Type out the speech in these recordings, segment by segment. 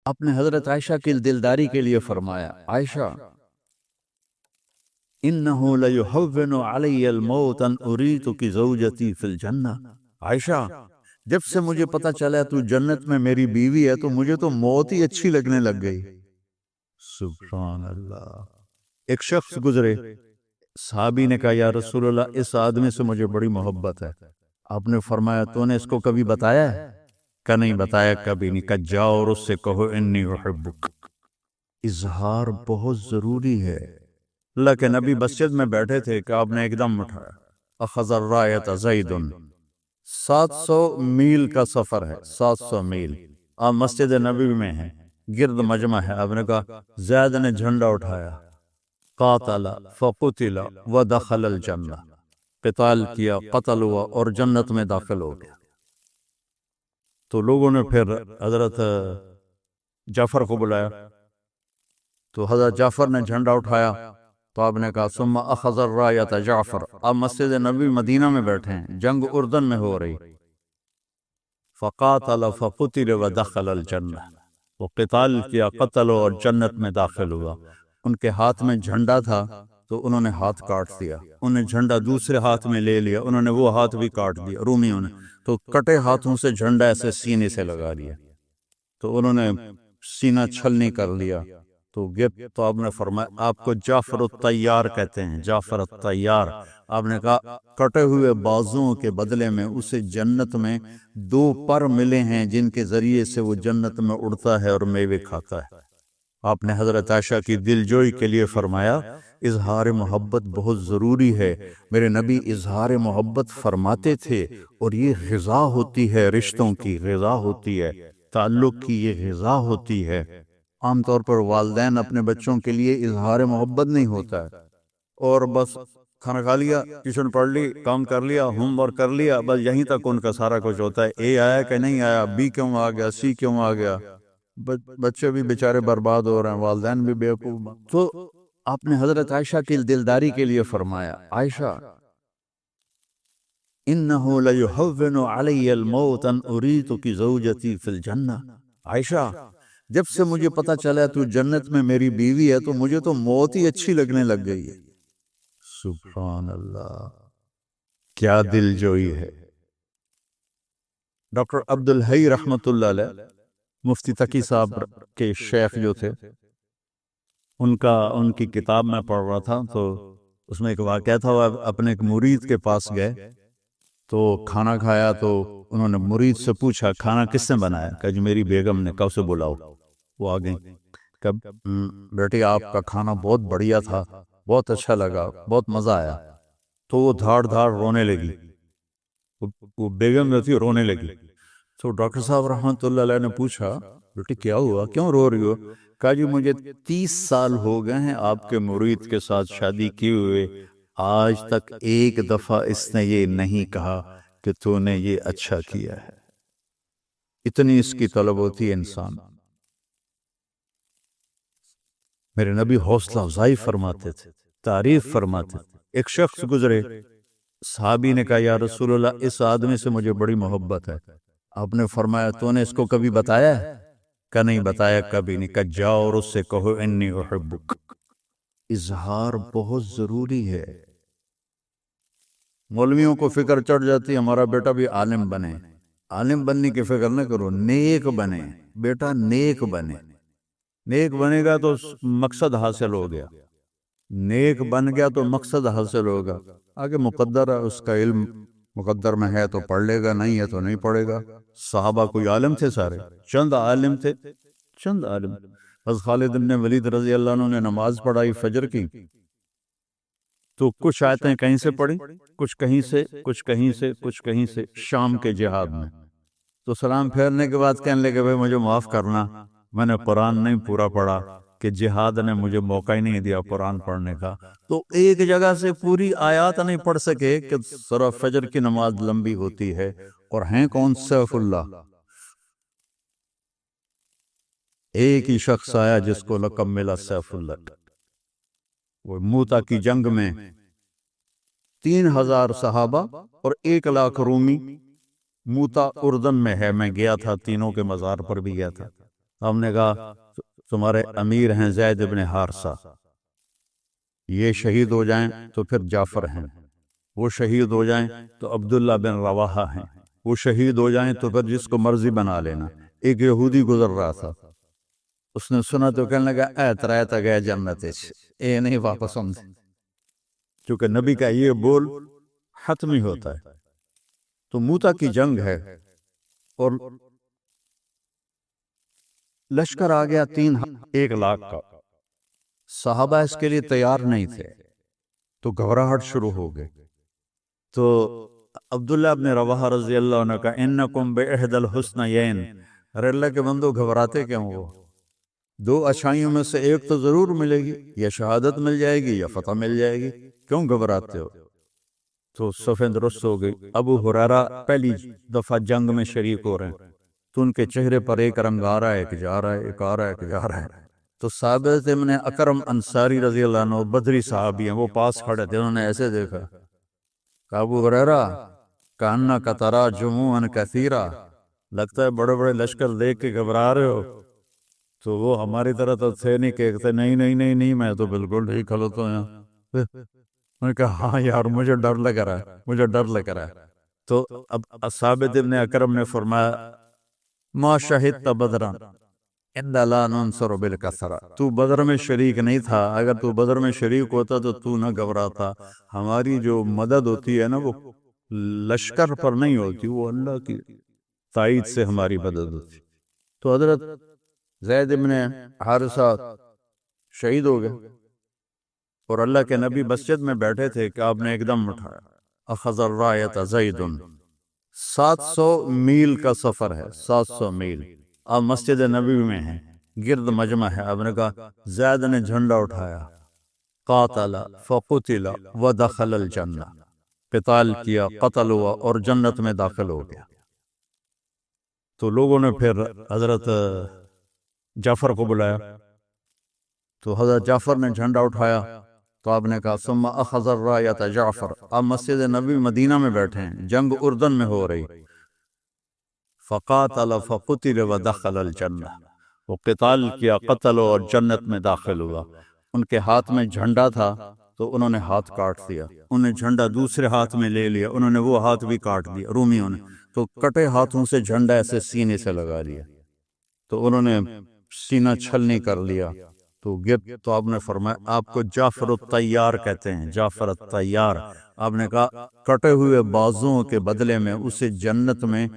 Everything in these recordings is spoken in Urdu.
آپ نے حضرت عائشہ کی دلداری کے لیے فرمایا، عائشہ انہو لیحون علی الموت ان اریتک زوجتی فی الجنہ، عائشہ جب سے مجھے پتا چلا تو جنت میں میری بیوی ہے تو مجھے تو موت ہی اچھی لگنے لگ گئی۔ سبحان اللہ۔ ایک شخص گزرے، صحابی نے کہا یا رسول اللہ اس آدمی سے مجھے بڑی محبت ہے، آپ نے فرمایا تو نے اس کو کبھی بتایا ہے؟ کہ نہیں بتایا کبھی نہیں۔ کہ جاؤ اور اس سے کہو انی احبک۔ اظہار بہت ضروری ہے۔ اللہ کے نبی مسجد میں بیٹھے تھے کہ آپ نے ایک دم اٹھایا، اخذ الرایۃ زید، 700 میل کا سفر ہے، 700 میل۔ آپ مسجد نبی میں ہیں، گرد مجمع ہے، آپ نے کہا زید نے جھنڈا اٹھایا، قاتل فقتل ودخل الجنہ، قتال کیا، قتل ہوا اور جنت میں داخل ہو گیا۔ تو لوگوں نے پھر حضرت جعفر کو بلایا، تو حضرت جعفر نے جھنڈا اٹھایا، تو آپ نے کہا ثم اخذ الرایۃ جعفر۔ اب مسجد نبی مدینہ میں بیٹھے ہیں، جنگ اردن میں ہو رہی، فقاتل فقتل ودخل الجنہ، وہ قتال کیا، قتل اور جنت میں داخل ہوا۔ ان کے ہاتھ میں جھنڈا تھا تو انہوں نے ہاتھ کاٹ دیا، انہوں نے جھنڈا دوسرے ہاتھ میں لے لیا، انہوں نے وہ ہاتھ بھی کاٹ دیا رومیوں نے، تو کٹے ہاتھوں سے جھنڈا ایسے سینے سے لگا لیا، تو انہوں نے سینہ چھلنی کر لیا، تو آپ نے فرمایا آپ کو جعفر الطیار کہتے ہیں، جعفر الطیار۔ آپ نے کہا کٹے ہوئے بازوؤں کے بدلے میں اسے جنت میں 2 پر ملے ہیں جن کے ذریعے سے وہ جنت میں اڑتا ہے اور میوے کھاتا ہے۔ آپ نے حضرت عائشہ کی دلجوئی کے لیے فرمایا اظہار محبت بہت ضروری ہے۔ میرے نبی اظہار محبت فرماتے تھے، اور یہ غذا ہوتی ہے، رشتوں کی غذا ہوتی ہے، تعلق کی یہ غذا ہوتی ہے۔ عام طور پر والدین اپنے بچوں کے لیے اظہار محبت نہیں ہوتا ہے، اور بس کھانا کھا لیا، ٹیوشن پڑھ لی، کام کر لیا، ہوم ورک کر لیا، بس یہیں تک ان کا سارا کچھ ہوتا ہے۔ اے آیا کہ نہیں آیا، بی کیوں آ گیا، سی کیوں آ گیا، بچے بھی بیچارے برباد ہو رہے ہیں، والدین بھی بیوقوف۔ تو آپ نے حضرت عائشہ کی دلداری کے لیے فرمایا، عائشہ انہو لیحون علی الموت ان اریتک زوجتی فی الجنہ، عائشہ جب سے مجھے پتا چلا تو جنت میں میری بیوی ہے تو مجھے تو موت ہی اچھی لگنے لگ گئی ہے۔ سبحان اللہ، کیا دل جوئی ہے۔ ڈاکٹر عبدالحی رحمت اللہ علیہ، مفتی تقی صاحب کے شیخ جو تھے، ان کی کتاب میں پڑھ رہا تھا، تو اس میں ایک واقعہ تھا، وہ اپنے ایک مرید کے پاس گئے تو کھانا کھایا، تو انہوں نے مرید سے پوچھا کھانا کس نے بنایا؟ کہ جو میری بیگم نے۔ کہا اسے بلاؤ۔ وہ آ گئی، کہ بیٹی آپ کا کھانا بہت بڑھیا تھا، بہت اچھا لگا، بہت مزہ آیا۔ تو وہ دھاڑ دھاڑ رونے لگی، وہ بیگم جو تھی رونے لگی۔ تو ڈاکٹر صاحب رحمۃ اللہ علیہ نے پوچھا بیٹی کیا ہوا، کیوں رو رہی ہو؟ کہا جی مجھے 30 سال ہو گئے ہیں آپ کے مرید کے ساتھ شادی کیے ہوئے، آج تک ایک دفعہ اس نے یہ نہیں کہا کہ تو نے یہ اچھا کیا ہے۔ اتنی اس کی طلب ہوتی ہے انسان۔ میرے نبی حوصلہ افزائی فرماتے تھے، تعریف فرماتے تھے۔ ایک شخص گزرے، صحابی نے کہا یا رسول اللہ اس آدمی سے مجھے بڑی محبت ہے، آپ نے فرمایا تو نے اس کو کبھی بتایا ہے؟ کہ نہیں بتایا کبھی نہیں۔ کہ جاؤ اور اس سے کہو انی احبک۔ اظہار بہت ضروری ہے۔ مولویوں کو فکر چڑھ جاتی ہمارا بیٹا بھی عالم بنے، عالم بننے کی فکر نہ کرو، نیک بنے، بیٹا نیک بنے۔ نیک بنے گا تو مقصد حاصل ہو گیا، نیک بن گیا تو مقصد حاصل ہوگا، آگے مقدر ہے، اس کا علم مقدر میں ہے تو پڑھ لے گا، نہیں ہے تو نہیں پڑھے گا۔ صحابہ کوئی عالم تھے سارے؟ چند عالم تھے، چند عالم۔ حضرت خالد بن ولید رضی اللہ عنہ نے نماز پڑھائی فجر کی، تو کچھ آیتیں کہیں سے پڑھی، کچھ کہیں سے، کچھ کہیں سے، کچھ کہیں سے، شام کے جہاد میں۔ تو سلام پھیرنے کے بعد کہنے لگے بھائی مجھے معاف کرنا، میں نے قرآن نہیں پورا پڑھا، کہ جہاد نے مجھے موقع ہی نہیں دیا قرآن پڑھنے کا۔ تو ایک جگہ سے پوری آیات نہیں پڑھ سکے کہ سورہ فجر کی نماز لمبی ہوتی ہے، اور ہیں کون؟ سیف اللہ۔ ایک ہی شخص آیا جس کو لقب ملا سیف اللہ۔ وہ موتا کی جنگ میں 3000 صحابہ اور 1 لاکھ رومی، موتا اردن میں ہے، میں گیا تھا، تینوں کے مزار پر بھی گیا تھا۔ ہم نے کہا تمہارے امیر ہیں زید ابن حارثہ، یہ شہید ہو جائیں تو پھر جعفر ہیں، وہ شہید ہو جائیں تو عبداللہ بن رواحہ ہیں، وہ شہید ہو جائیں تو پھر جس کو مرضی بنا لینا۔ ایک یہودی گزر رہا تھا، اس نے سنا تو کہنے لگا اے ترائے تا گئے جنت اے نہیں واپس ہوں۔ چونکہ نبی کا یہ بول حتمی ہوتا ہے۔ تو موتا کی جنگ ہے اور لشکر آ گیا 1 لاکھ کا، صحابہ اس کے لیے تیار نہیں تھے، تو گھبراہٹ شروع ہو گئی۔ تو عبداللہ ابن رواحہ رضی اللہ عنہ کا انکم باحد الحسنیین، ارے اللہ کے بندو گھبراتے کیوں ہو؟ 2 اچھائیوں میں سے ایک تو ضرور ملے گی، یا شہادت مل جائے گی یا فتح مل جائے گی، کیوں گھبراتے ہو؟ تو صفیں درست ہو گئی۔ ابو ہریرہ پہلی دفعہ جنگ میں شریک ہو رہے ہیں، تو ان کے چہرے پر ایک رنگ آ رہا ہے، ایک جا رہا ہے، ایک آ رہا ہے، ایک جا رہا ہے۔ تو ثابت ابن اکرم انصاری رضی اللہ عنہ بدری صحابی ہیں، وہ پاس کھڑے تھے، انہوں نے ایسے دیکھا کہ ابو ہریرہ کأنک تری جموعا کثیرا، لگتا ہے بڑے بڑے لشکر دیکھ کے گھبرا رہے ہو۔ تو وہ ہماری طرح تو تھے نہیں، کہتے نہیں نہیں نہیں نہیں میں تو بالکل ٹھیک کھڑا ہوں یہاں۔ میں نے کہا ہاں یار مجھے ڈر لگ رہا ہے، مجھے ڈر لگ رہا ہے۔ تو اب ثابت ابن اکرم نے فرمایا ما شہدت بدرا انا لا ننصر بالکثرہ، تو بدر میں شریک نہیں تھا، اگر تو بدر میں شریک ہوتا تو نہ گھبراتا۔ ہماری جو مدد ہوتی ہے نا وہ لشکر پر نہیں ہوتی، وہ اللہ کی تائید سے ہماری مدد ہوتی۔ تو حضرت زید ابن حارثہ شہید ہو گئے، اور اللہ کے نبی مسجد میں بیٹھے تھے کہ آپ نے ایک دم اٹھایا اخذ الرایۃ زید۔ 700 میل کا سفر ہے، 700 میل۔ آپ مسجد نبی میں ہیں، گرد مجمع ہے، آپ نے کہا زید نے جھنڈا اٹھایا، قاتل فقتل ودخل الجنہ، قتال کیا، قتل ہوا اور جنت میں داخل ہو گیا۔ تو لوگوں نے پھر حضرت جعفر کو بلایا، تو حضرت جعفر نے جھنڈا اٹھایا، تو آپ نے کہا ثم اخذ الرایۃ جعفر۔ آپ مسجد نبی مدینہ میں بیٹھے ہیں، جنگ اردن میں ہو رہی، فقاتل فقتل ودخل الجنہ، وہ قتال کیا، قتل اور جنت میں داخل ہوا۔ ان کے ہاتھ میں جھنڈا تھا تو انہوں نے ہاتھ کاٹ دیا، انہوں نے جھنڈا دوسرے ہاتھ میں لے لیا، انہوں نے وہ ہاتھ بھی کاٹ دیا رومیوں نے، تو کٹے ہاتھوں سے جھنڈا ایسے سینے سے لگا لیا، تو انہوں نے سینہ چھلنی کر لیا۔ تو آپ نے فرمایا آپ کو جعفر الطیار کہتے ہیں، جعفر الطیار۔ آپ نے کہا کٹے ہوئے بازوں کے بدلے میں اسے جنت میں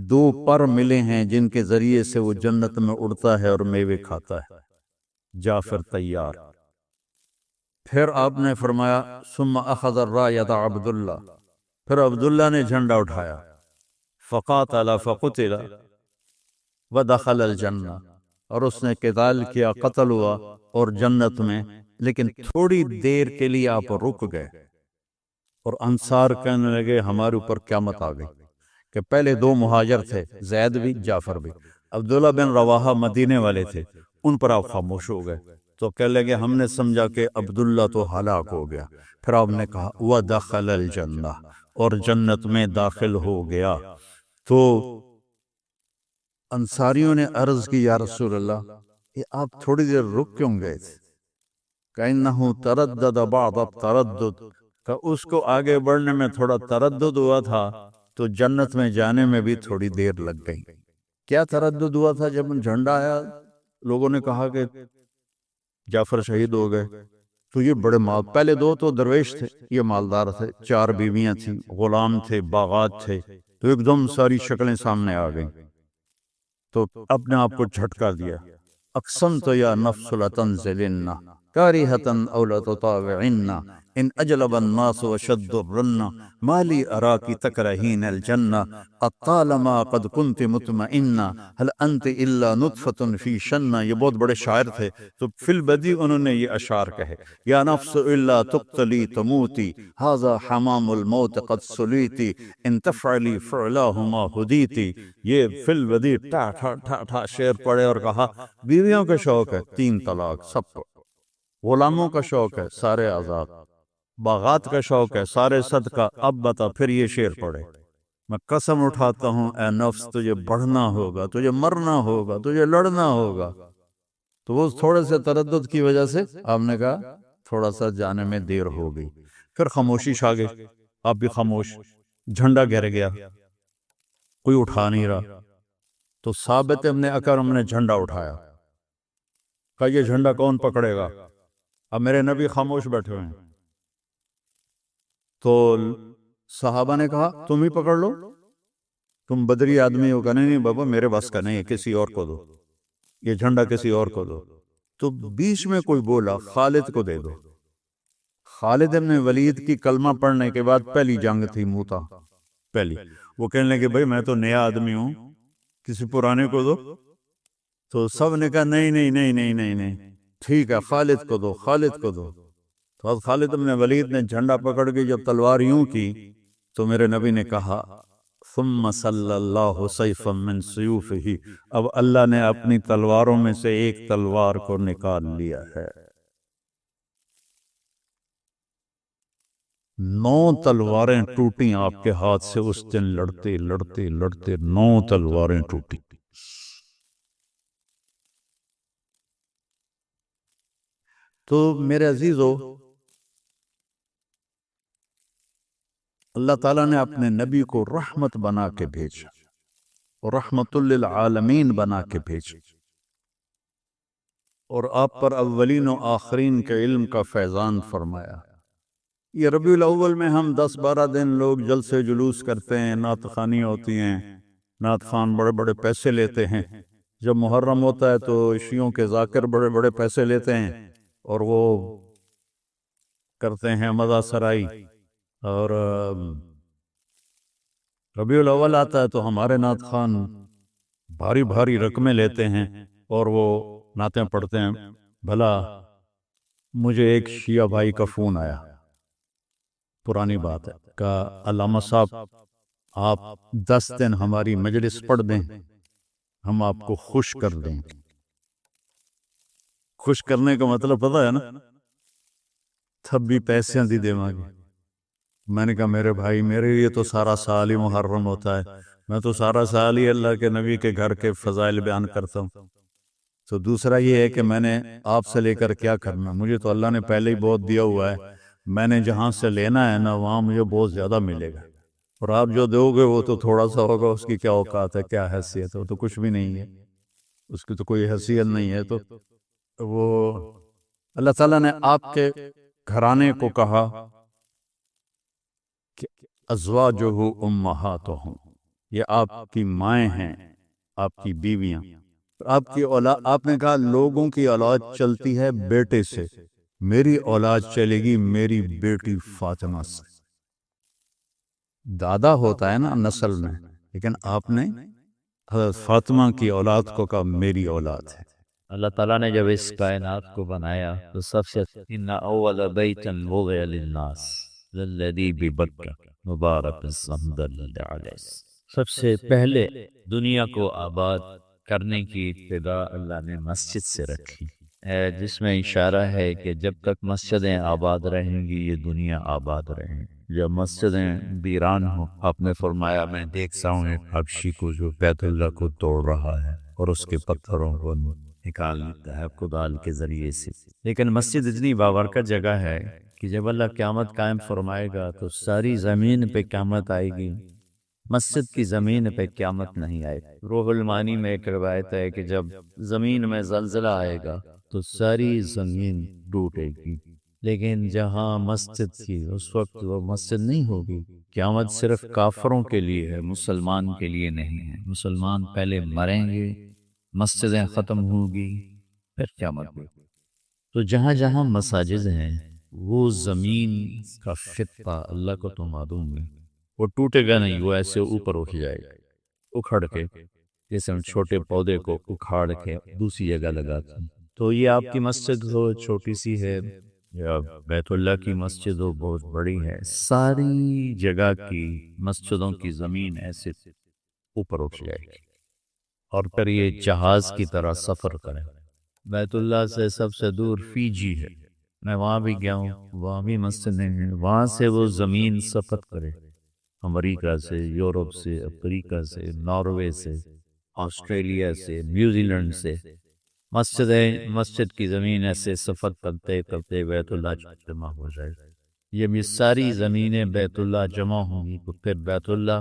2 پر ملے ہیں جن کے ذریعے سے وہ جنت میں اڑتا ہے اور میوے کھاتا ہے، جعفر طیار۔ پھر آپ نے فرمایا ثم اخذ الرایۃ عبداللہ، پھر عبداللہ نے جھنڈا اٹھایا، فقاتل فقتل ودخل الجنہ، اور اس نے قتال کیا، قتل ہوا اور جنت میں۔ لیکن تھوڑی دیر کے لیے آپ رک گئے، اور انصار کہنے لگے ہمارے اوپر قیامت آ گئی، کہ پہلے 2 مہاجر تھے، زید بھی جعفر بھی، عبداللہ بن رواحہ مدینے والے تھے، ان پر آپ خاموش ہو گئے۔ تو کہنے لگے ہم نے سمجھا کہ عبداللہ تو ہلاک ہو گیا۔ پھر آپ نے کہا وَدَخَلَ الْجَنَّةَ، اور جنت میں داخل ہو گیا۔ تو انصاریوں نے عرض کی یا رسول اللہ یہ آپ تھوڑی دیر رک کیوں گئے تھے؟ کَإِنَّهُ تَرَدَّدَ بَعْضَ التَّرَدُّدِ، کہ اس کو آگے بڑھنے میں تھوڑا تردد ہوا تھا، تو جنت میں جانے میں بھی تھوڑی دیر لگ گئی۔ کیا تردد ہوا تھا؟ جب جھنڈا آیا لوگوں نے کہا کہ جعفر شہید ہو گئے، تو یہ بڑے مال، پہلے 2 تو درویش تھے، یہ مالدار تھے، 4 بیویاں تھیں، غلام تھے، باغات تھے، تو ایک دم ساری شکلیں سامنے آ گئیں، تو اپنے آپ کو جھٹکا دیا، اقسمت یا نفس لتنزلن کارہۃ او لتطاوعن ان اجلب الناس وشد الرن ما لی اراکی تکرہین الجنہ اطالما قد کنت مطمئنہ هل انت الا نطفۃ فی شنہ۔ یہ بہت بڑے شاعر تھے، تو فی البدی انہوں نے یہ اشعار کہے، یا نفس الا تقتلی تموتی ھذا حمام الموت قد سلیتی ان تفعلی فعلاہما ہدیتی۔ یہ فی البدی ٹھا ٹھا ٹھا ٹھا شعر پڑے اور کہا بیویوں کا شوق ہے 3 طلاق سب کو، غلاموں کا شوق ہے سارے آزاد، باغات کا شوق ہے سارے صدقہ۔ اب بتا پھر یہ شعر پڑے میں قسم اٹھاتا ہوں اے نفس تجھے بڑھنا ہوگا، تجھے مرنا ہوگا، تجھے لڑنا ہوگا۔ تو وہ تھوڑے سے تردد کی وجہ سے آپ نے کہا تھوڑا سا جانے میں دیر ہو گئی، پھر خاموشی چھا گئی، آپ بھی خاموش، جھنڈا گر گیا، کوئی اٹھا نہیں رہا۔ تو ثابت ابن اکرم نے جھنڈا اٹھایا، کہا یہ جھنڈا کون پکڑے گا؟ اب میرے نبی خاموش بیٹھے ہوئے ہیں، تو صحابہ نے کہا تم ہی پکڑ لو، تم بدری آدمی ہو۔ کہا نہیں بابا میرے بس کا نہیں ہے، کسی اور کو دو، یہ جھنڈا کسی اور کو دو۔ تو بیچ میں کوئی بولا خالد کو دے دو۔ خالد ابن ولید کی کلمہ پڑھنے کے بعد پہلی جنگ تھی موتا پہلی، وہ کہنے لگے بھائی میں تو نیا آدمی ہوں، کسی پرانے کو دو۔ تو سب نے کہا نہیں نہیں نہیں نہیں نہیں نہیں، ٹھیک ہے خالد کو دو، خالد کو دو۔ تو اب خالد ابن ولید نے جھنڈا پکڑ کے جب تلوار یوں کی تو میرے نبی نے کہا ثم صلی اللہ سیفا من سیوفہ، اب اللہ نے اپنی تلواروں میں سے ایک تلوار کو نکال لیا ہے۔ 9 تلواریں ٹوٹیں آپ کے ہاتھ سے اس دن، لڑتے لڑتے لڑتے 9 تلواریں ٹوٹی۔ تو میرے عزیزو، اللہ تعالیٰ نے اپنے نبی کو رحمت بنا کے بھیجا اور رحمت للعالمین بنا کے بھیجا، اور آپ پر اولین و آخرین کے علم کا فیضان فرمایا۔ یہ ربیع الاول میں ہم 10-12 دن لوگ جلسے جلوس کرتے ہیں، نعت خوانی ہوتی ہیں، نعت خوان بڑے بڑے پیسے لیتے ہیں۔ جب محرم ہوتا ہے تو شیعوں کے ذاکر بڑے بڑے پیسے لیتے ہیں اور وہ کرتے ہیں مزہ سرائی، اور ربیع الاول آتا ہے تو ہمارے نعت خوان بھاری بھاری رقمیں لیتے ہیں اور وہ نعتیں پڑھتے ہیں۔ بھلا مجھے ایک شیعہ بھائی کا فون آیا، پرانی بات ہے، کہا علامہ صاحب آپ 10 دن ہماری مجلس پڑھ دیں، ہم آپ کو خوش کر دیں گے۔ خوش کرنے کا مطلب پتہ ہے نا، تب بھی پیسے دی دے مانگے۔ میں نے کہا میرے بھائی میرے لیے تو سارا سال ہی محرم ہوتا ہے، میں تو سارا سال ہی اللہ کے نبی کے گھر کے فضائل بیان کرتا ہوں۔ تو دوسرا یہ ہے کہ میں نے آپ سے لے کر کیا کرنا، مجھے تو اللہ نے پہلے ہی بہت دیا ہوا ہے، میں نے جہاں سے لینا ہے نا وہاں مجھے بہت زیادہ ملے گا، اور آپ جو دو گے وہ تو تھوڑا سا ہوگا، اس کی کیا اوقات ہے، کیا حیثیت ہے، وہ تو کچھ بھی نہیں ہے، اس کی تو کوئی حیثیت نہیں ہے۔ تو وہ اللہ تعالیٰ نے آپ کے گھرانے کو کہا کہ ازواجہ امہاتہم، یہ آپ کی مائیں ہیں، آپ کی بیویاں، آپ کی اولاد۔ آپ نے کہا لوگوں کی اولاد چلتی ہے بیٹے سے، میری اولاد چلے گی میری بیٹی فاطمہ سے۔ دادا ہوتا ہے نا نسل میں، لیکن آپ نے حضرت فاطمہ کی اولاد کو کہا میری اولاد ہے۔ اللہ تعالیٰ نے جب اس کائنات کو بنایا تو سب سے ان اول بیت وضع للناس للذی ببکہ مبارک علیہ، سب سے پہلے دنیا کو آباد کرنے کی ابتدا اللہ نے مسجد سے رکھی ہے، جس میں اشارہ ہے کہ جب تک مسجدیں آباد رہیں گی یہ دنیا آباد رہیں گی۔ جب مسجدیں ویران ہوں، آپ نے فرمایا میں دیکھتا ہوں ایک حبشی کو جو بیت اللہ کو توڑ رہا ہے اور اس کے پتھروں کو نکال لیتا ہے کدال کے ذریعے سے، لیکن مسجد اتنی بابرکت جگہ ہے کہ جب اللہ قیامت قائم فرمائے گا تو ساری زمین پہ قیامت آئے گی، مسجد کی زمین پہ قیامت نہیں آئے گی۔ روح المعانی میں ایک روایت ہے کہ جب زمین میں زلزلہ آئے گا تو ساری زمین ٹوٹے گی، لیکن جہاں مسجد تھی اس وقت وہ مسجد نہیں ہوگی۔ قیامت صرف کافروں کے لیے ہے، مسلمان کے لیے نہیں ہے۔ مسلمان پہلے مریں گے، مسجدیں ختم ہوگی، پھر قیامت ہوگی۔ تو جہاں جہاں مساجد ہیں وہ زمین کا خطہ اللہ کو تو معلوم ہے، وہ ٹوٹے گا نہیں، وہ ایسے اوپر اٹھ جائے گا، اکھڑ کے، جیسے ہم چھوٹے پودے کو اکھاڑ کے دوسری جگہ لگاتے ہیں۔ تو یہ آپ کی مسجد ہو چھوٹی سی ہے یا بیت اللہ کی مسجد ہو بہت بڑی ہے، ساری جگہ کی مسجدوں کی زمین ایسے اوپر اٹھ جائے گی اور پھر یہ جہاز کی طرح سفر کریں۔ بیت اللہ سے سب سے دور فیجی ہے، میں وہاں بھی گیا ہوں، وہاں بھی مسجدیں ہیں، وہاں سے وہ زمین سفر کرے امریکہ سے، یورپ سے، افریقہ سے، ناروے سے، آسٹریلیا سے، نیوزی لینڈ سے مسجد کی زمین ایسے سفر کرتے کرتے بیت اللہ جمع ہو جائے. یہ ساری زمینیں بیت اللہ جمع ہوں گی تو پھر بیت اللہ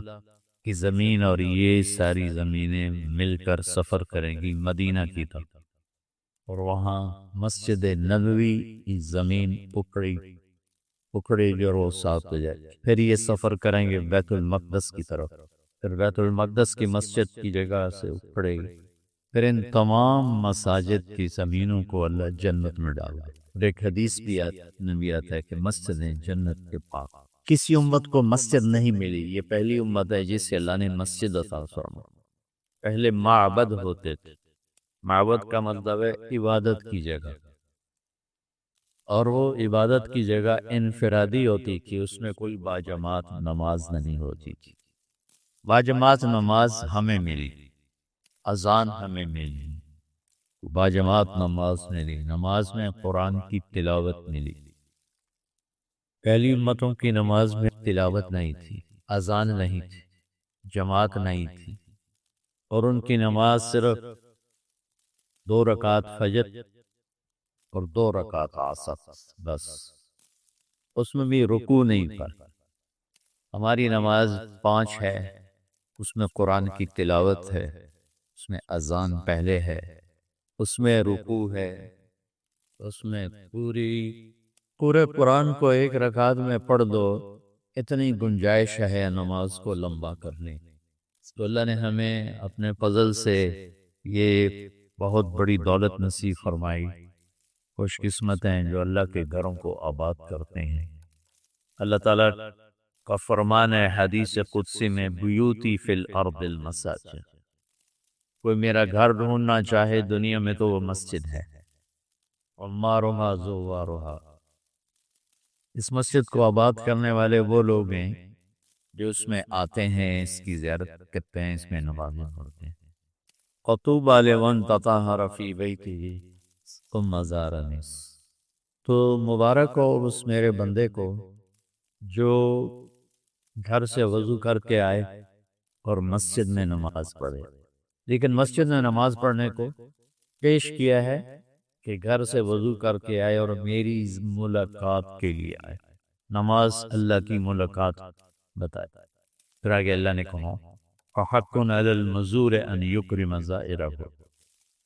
کی زمین اور یہ ساری زمینیں مل کر سفر کریں گی مدینہ کی طرف، اور وہاں مسجد نبوی کی زمین اکھڑے گی اور وہ صاف ہو جائے. پھر یہ سفر کریں گے بیت المقدس کی طرف، پھر بیت المقدس کی مسجد کی جگہ سے اکھڑے گی. پھر ان تمام مساجد کی زمینوں کو اللہ جنت میں ڈالا. اور ایک حدیث بھی آتا ہے کہ مسجدیں جنت کے پاس. کسی امت کو مسجد نہیں ملی، یہ پہلی امت ہے جسے اللہ نے مسجد عطا فرمائی. پہلے معبد ہوتے تھے. معبد کا مطلب ہے عبادت کی جگہ، اور وہ عبادت کی جگہ انفرادی ہوتی کہ اس میں کوئی باجماعت نماز نہیں ہوتی تھی. باجماعت نماز ہمیں ملی، اذان ہمیں ملی، باجماعت نماز ملی، نماز میں قرآن کی تلاوت ملی. پہلی امتوں کی نماز میں تلاوت نہیں تھی، اذان نہیں تھی، جماعت نہیں تھی، اور ان کی نماز صرف 2 رکعت فجر اور 2 رکعت عصر بس. اس میں بھی رکوع نہیں تھا. ہماری نماز 5 ہے، اس میں قرآن کی تلاوت ہے، اس میں اذان پہلے ہے، اس میں رکوع ہے، اس میں پورے قرآن کو 1 رکعت میں پڑھ دو. اتنی گنجائش ہے نماز کو لمبا کرنے. تو اللہ نے ہمیں اپنے فضل سے یہ بہت بڑی دولت نصیب فرمائی. خوش قسمت ہیں جو اللہ کے گھروں کو آباد کرتے ہیں. اللہ تعالیٰ کا فرمان ہے حدیث قدسی میں، بیوتی فی الارض المساجد. کوئی میرا گھر ڈھونڈنا چاہے دنیا میں تو وہ مسجد ہے. عمارها زوارها. اس مسجد کو آباد کرنے والے وہ لوگ ہیں جو اس میں آتے ہیں، اس کی زیارت کرتے ہیں، اس میں نمازیں پڑھتے ہیں. قطوبى لمن تطهر في بيته ثم زارني. تو مبارک ہو اس میرے بندے کو جو گھر سے وضو کر کے آئے اور مسجد میں نماز پڑھے. لیکن مسجد میں نماز پڑھنے کو پیش کیا ہے کہ گھر سے وضو کر کے آئے اور میری ملاقات کے لیے آئے. نماز اللہ کی ملاقات بتائے. پھر آگے اللہ نے کہا فحق علی المزور ان یکرم زائرہ،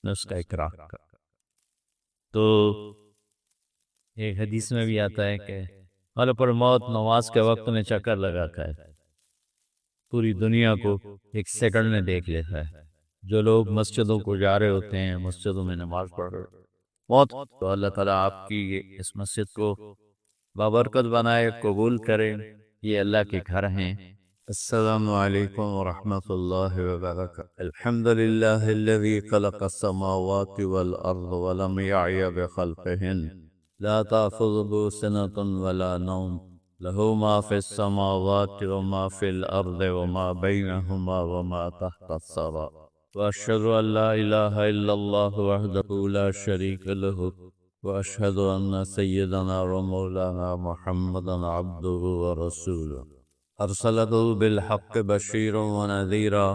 اس کا اکرام کر. تو ایک حدیث میں بھی آتا ہے کہ غلط پر موت نماز کے وقت میں چکر لگاتا ہے، پوری دنیا کو 1 سیکنڈ میں دیکھ لیتا ہے. جو لوگ مسجدوں کو جا رہے ہوتے ہیں، مسجدوں میں نماز پڑھ رہے موت، تو اللہ تعالیٰ آپ کی اس مسجد کو بابرکت بنائے، قبول کرے. یہ اللہ کے گھر ہیں. السلام علیکم ورحمۃ اللہ وبرکاتہ. الحمد للہ الذی خلق السماوات والارض ولم یعی بخلقہن لا تأخذه سنة ولا نوم له ما في السماوات وما في الأرض وما بينهما وما تحت الثرى وأشهد أن لا إله إلا الله وحده لا شريك له وأشهد أن سيدنا ومولانا محمدا عبده ورسوله أرسله بالحق بشيرا ونذيرا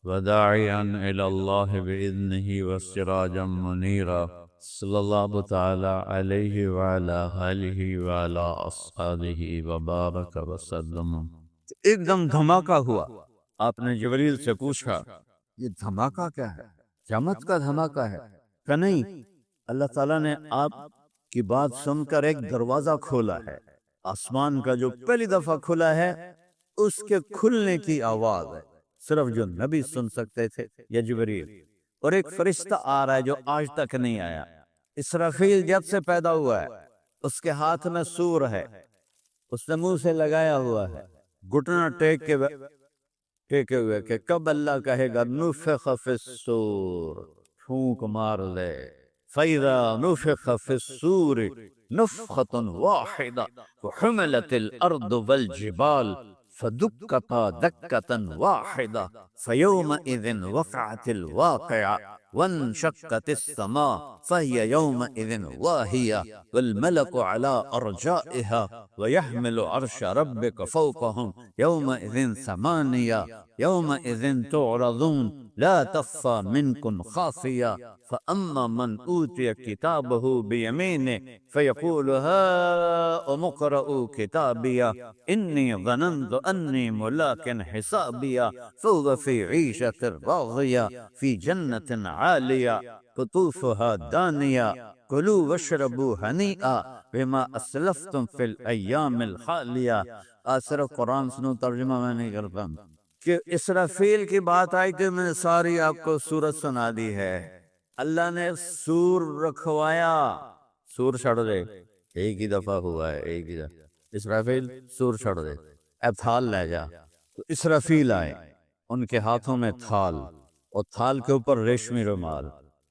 وداعيا إلى الله بإذنه وسراجا منيرا صلی اللہ تعالی علیہ وعلا آلہ وعلا اصحابہ وبارک وسلم. ایک دم دھماکہ ہوا. آپ نے جبریل سے پوچھا یہ دھماکہ کیا ہے؟ قیامت کا دھماکہ ہے؟ کہ نہیں، اللہ تعالیٰ نے آپ کی بات سن کر ایک دروازہ کھولا ہے. آسمان کا جو پہلی دفعہ کھلا ہے اس کے کھلنے کی آواز ہے، صرف جو نبی سن سکتے تھے یا جبریل. اور ایک فرشتہ آ رہا ہے جو آج تک نہیں آیا. اسرافیل جب سے پیدا ہوا ہے اس کے ہاتھ میں سور ہے، اس نے منہ سے لگایا ہوا ہے، گھٹنا ٹیکے ہوئے کہ کب اللہ کہے گا نفخ فی الصور، پھونک مار لے. فَإِذَا نُفِخَ فِي الصُّورِ نُفْخَةٌ وَاحِدَةٌ وَحُمِلَتِ الْأَرْضُ وَالْجِبَالُ فَدُكَّتَا دَكَّةً وَاحِدَةً فَيَوْمَئِذٍ وَقَعَتِ الْوَاقِعَةُ وانشقت السماء فهي يومئذ واهية والملك على أرجائها ويحمل عرش ربك فوقهم يومئذ ثمانية يومئذ تعرضون لا تخفى منكم خافية فأما من أوتي كتابه بيمينه فيقول هاؤم اقرءوا كتابيه إني ظننت أني ملاق حسابيه فهو في عيشة راضية في جنة عالية قطوفها دانية كلوا واشربوا هنيئا بما اسلفتم فی الایام الخالیہ. آج صرف قرآن سنو، ترجمہ میں نہیں کرتا کہ اسرافیل کی بات آئی کہ میں نے ساری آپ کو سورت سنا دی ہے. اللہ نے سور رکھوایا، سور چھڑ دے، ایک ہی دفعہ ہوا ہے، ایک ہی دفعہ اسرافیل سور چھڑ دے، اے تھال لے جا. تو اسرافیل آئے، ان کے ہاتھوں میں تھال اور تھال کے اوپر ریشمی رومال.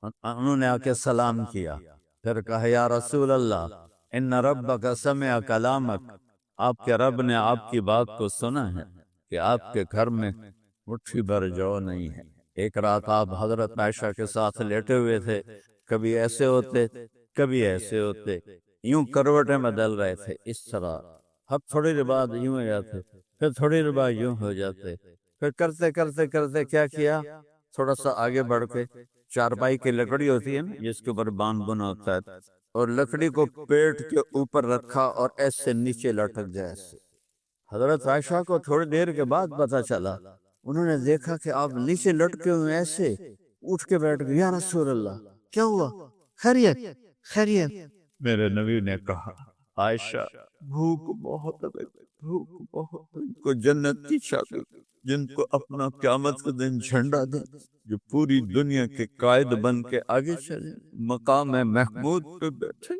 انہوں نے آ کے سلام کیا، پھر کہا یا رسول اللہ ان ربک سمع کلامک، آپ کے رب نے آپ کی بات کو سنا ہے کہ آپ کے گھر میں مٹھی بھر جو نہیں ہے. ایک رات آپ حضرت عائشہ کے ساتھ لیٹے ہوئے تھے، کبھی ایسے ہوتے کبھی ایسے ہوتے، یوں کروٹیں بدل رہے تھے اس طرح. اب تھوڑی دیر بعد یوں ہو جاتے، پھر تھوڑی دیر بعد یوں ہو جاتے، پھر کرتے کرتے کرتے کیا کیا، تھوڑا سا آگے بڑھ کے چارپائی کی لکڑی ہوتی ہے نا جس کے اوپر باندھ بنا ہوتا ہے، اور لکڑی کو پیٹ کے اوپر رکھا اور ایسے نیچے لٹک جائے. حضرت عائشہ کو تھوڑی دیر کے بعد پتا چلا، انہوں نے دیکھا کہ آپ نیچے لٹکے ہوئے ایسے، اٹھ کے بیٹھ گئے، یا رسول اللہ کیا ہوا، خیریت خیریت. میرے نبی نے کہا عائشہ بھوک بہت ہے، بھوک بہت ہے. کو جنت کی چابی، جن کو اپنا قیامت کے دن جھنڈا دے، جو پوری دنیا کے قائد بن کے آگے چلے، مقام محمود پہ بیٹھے،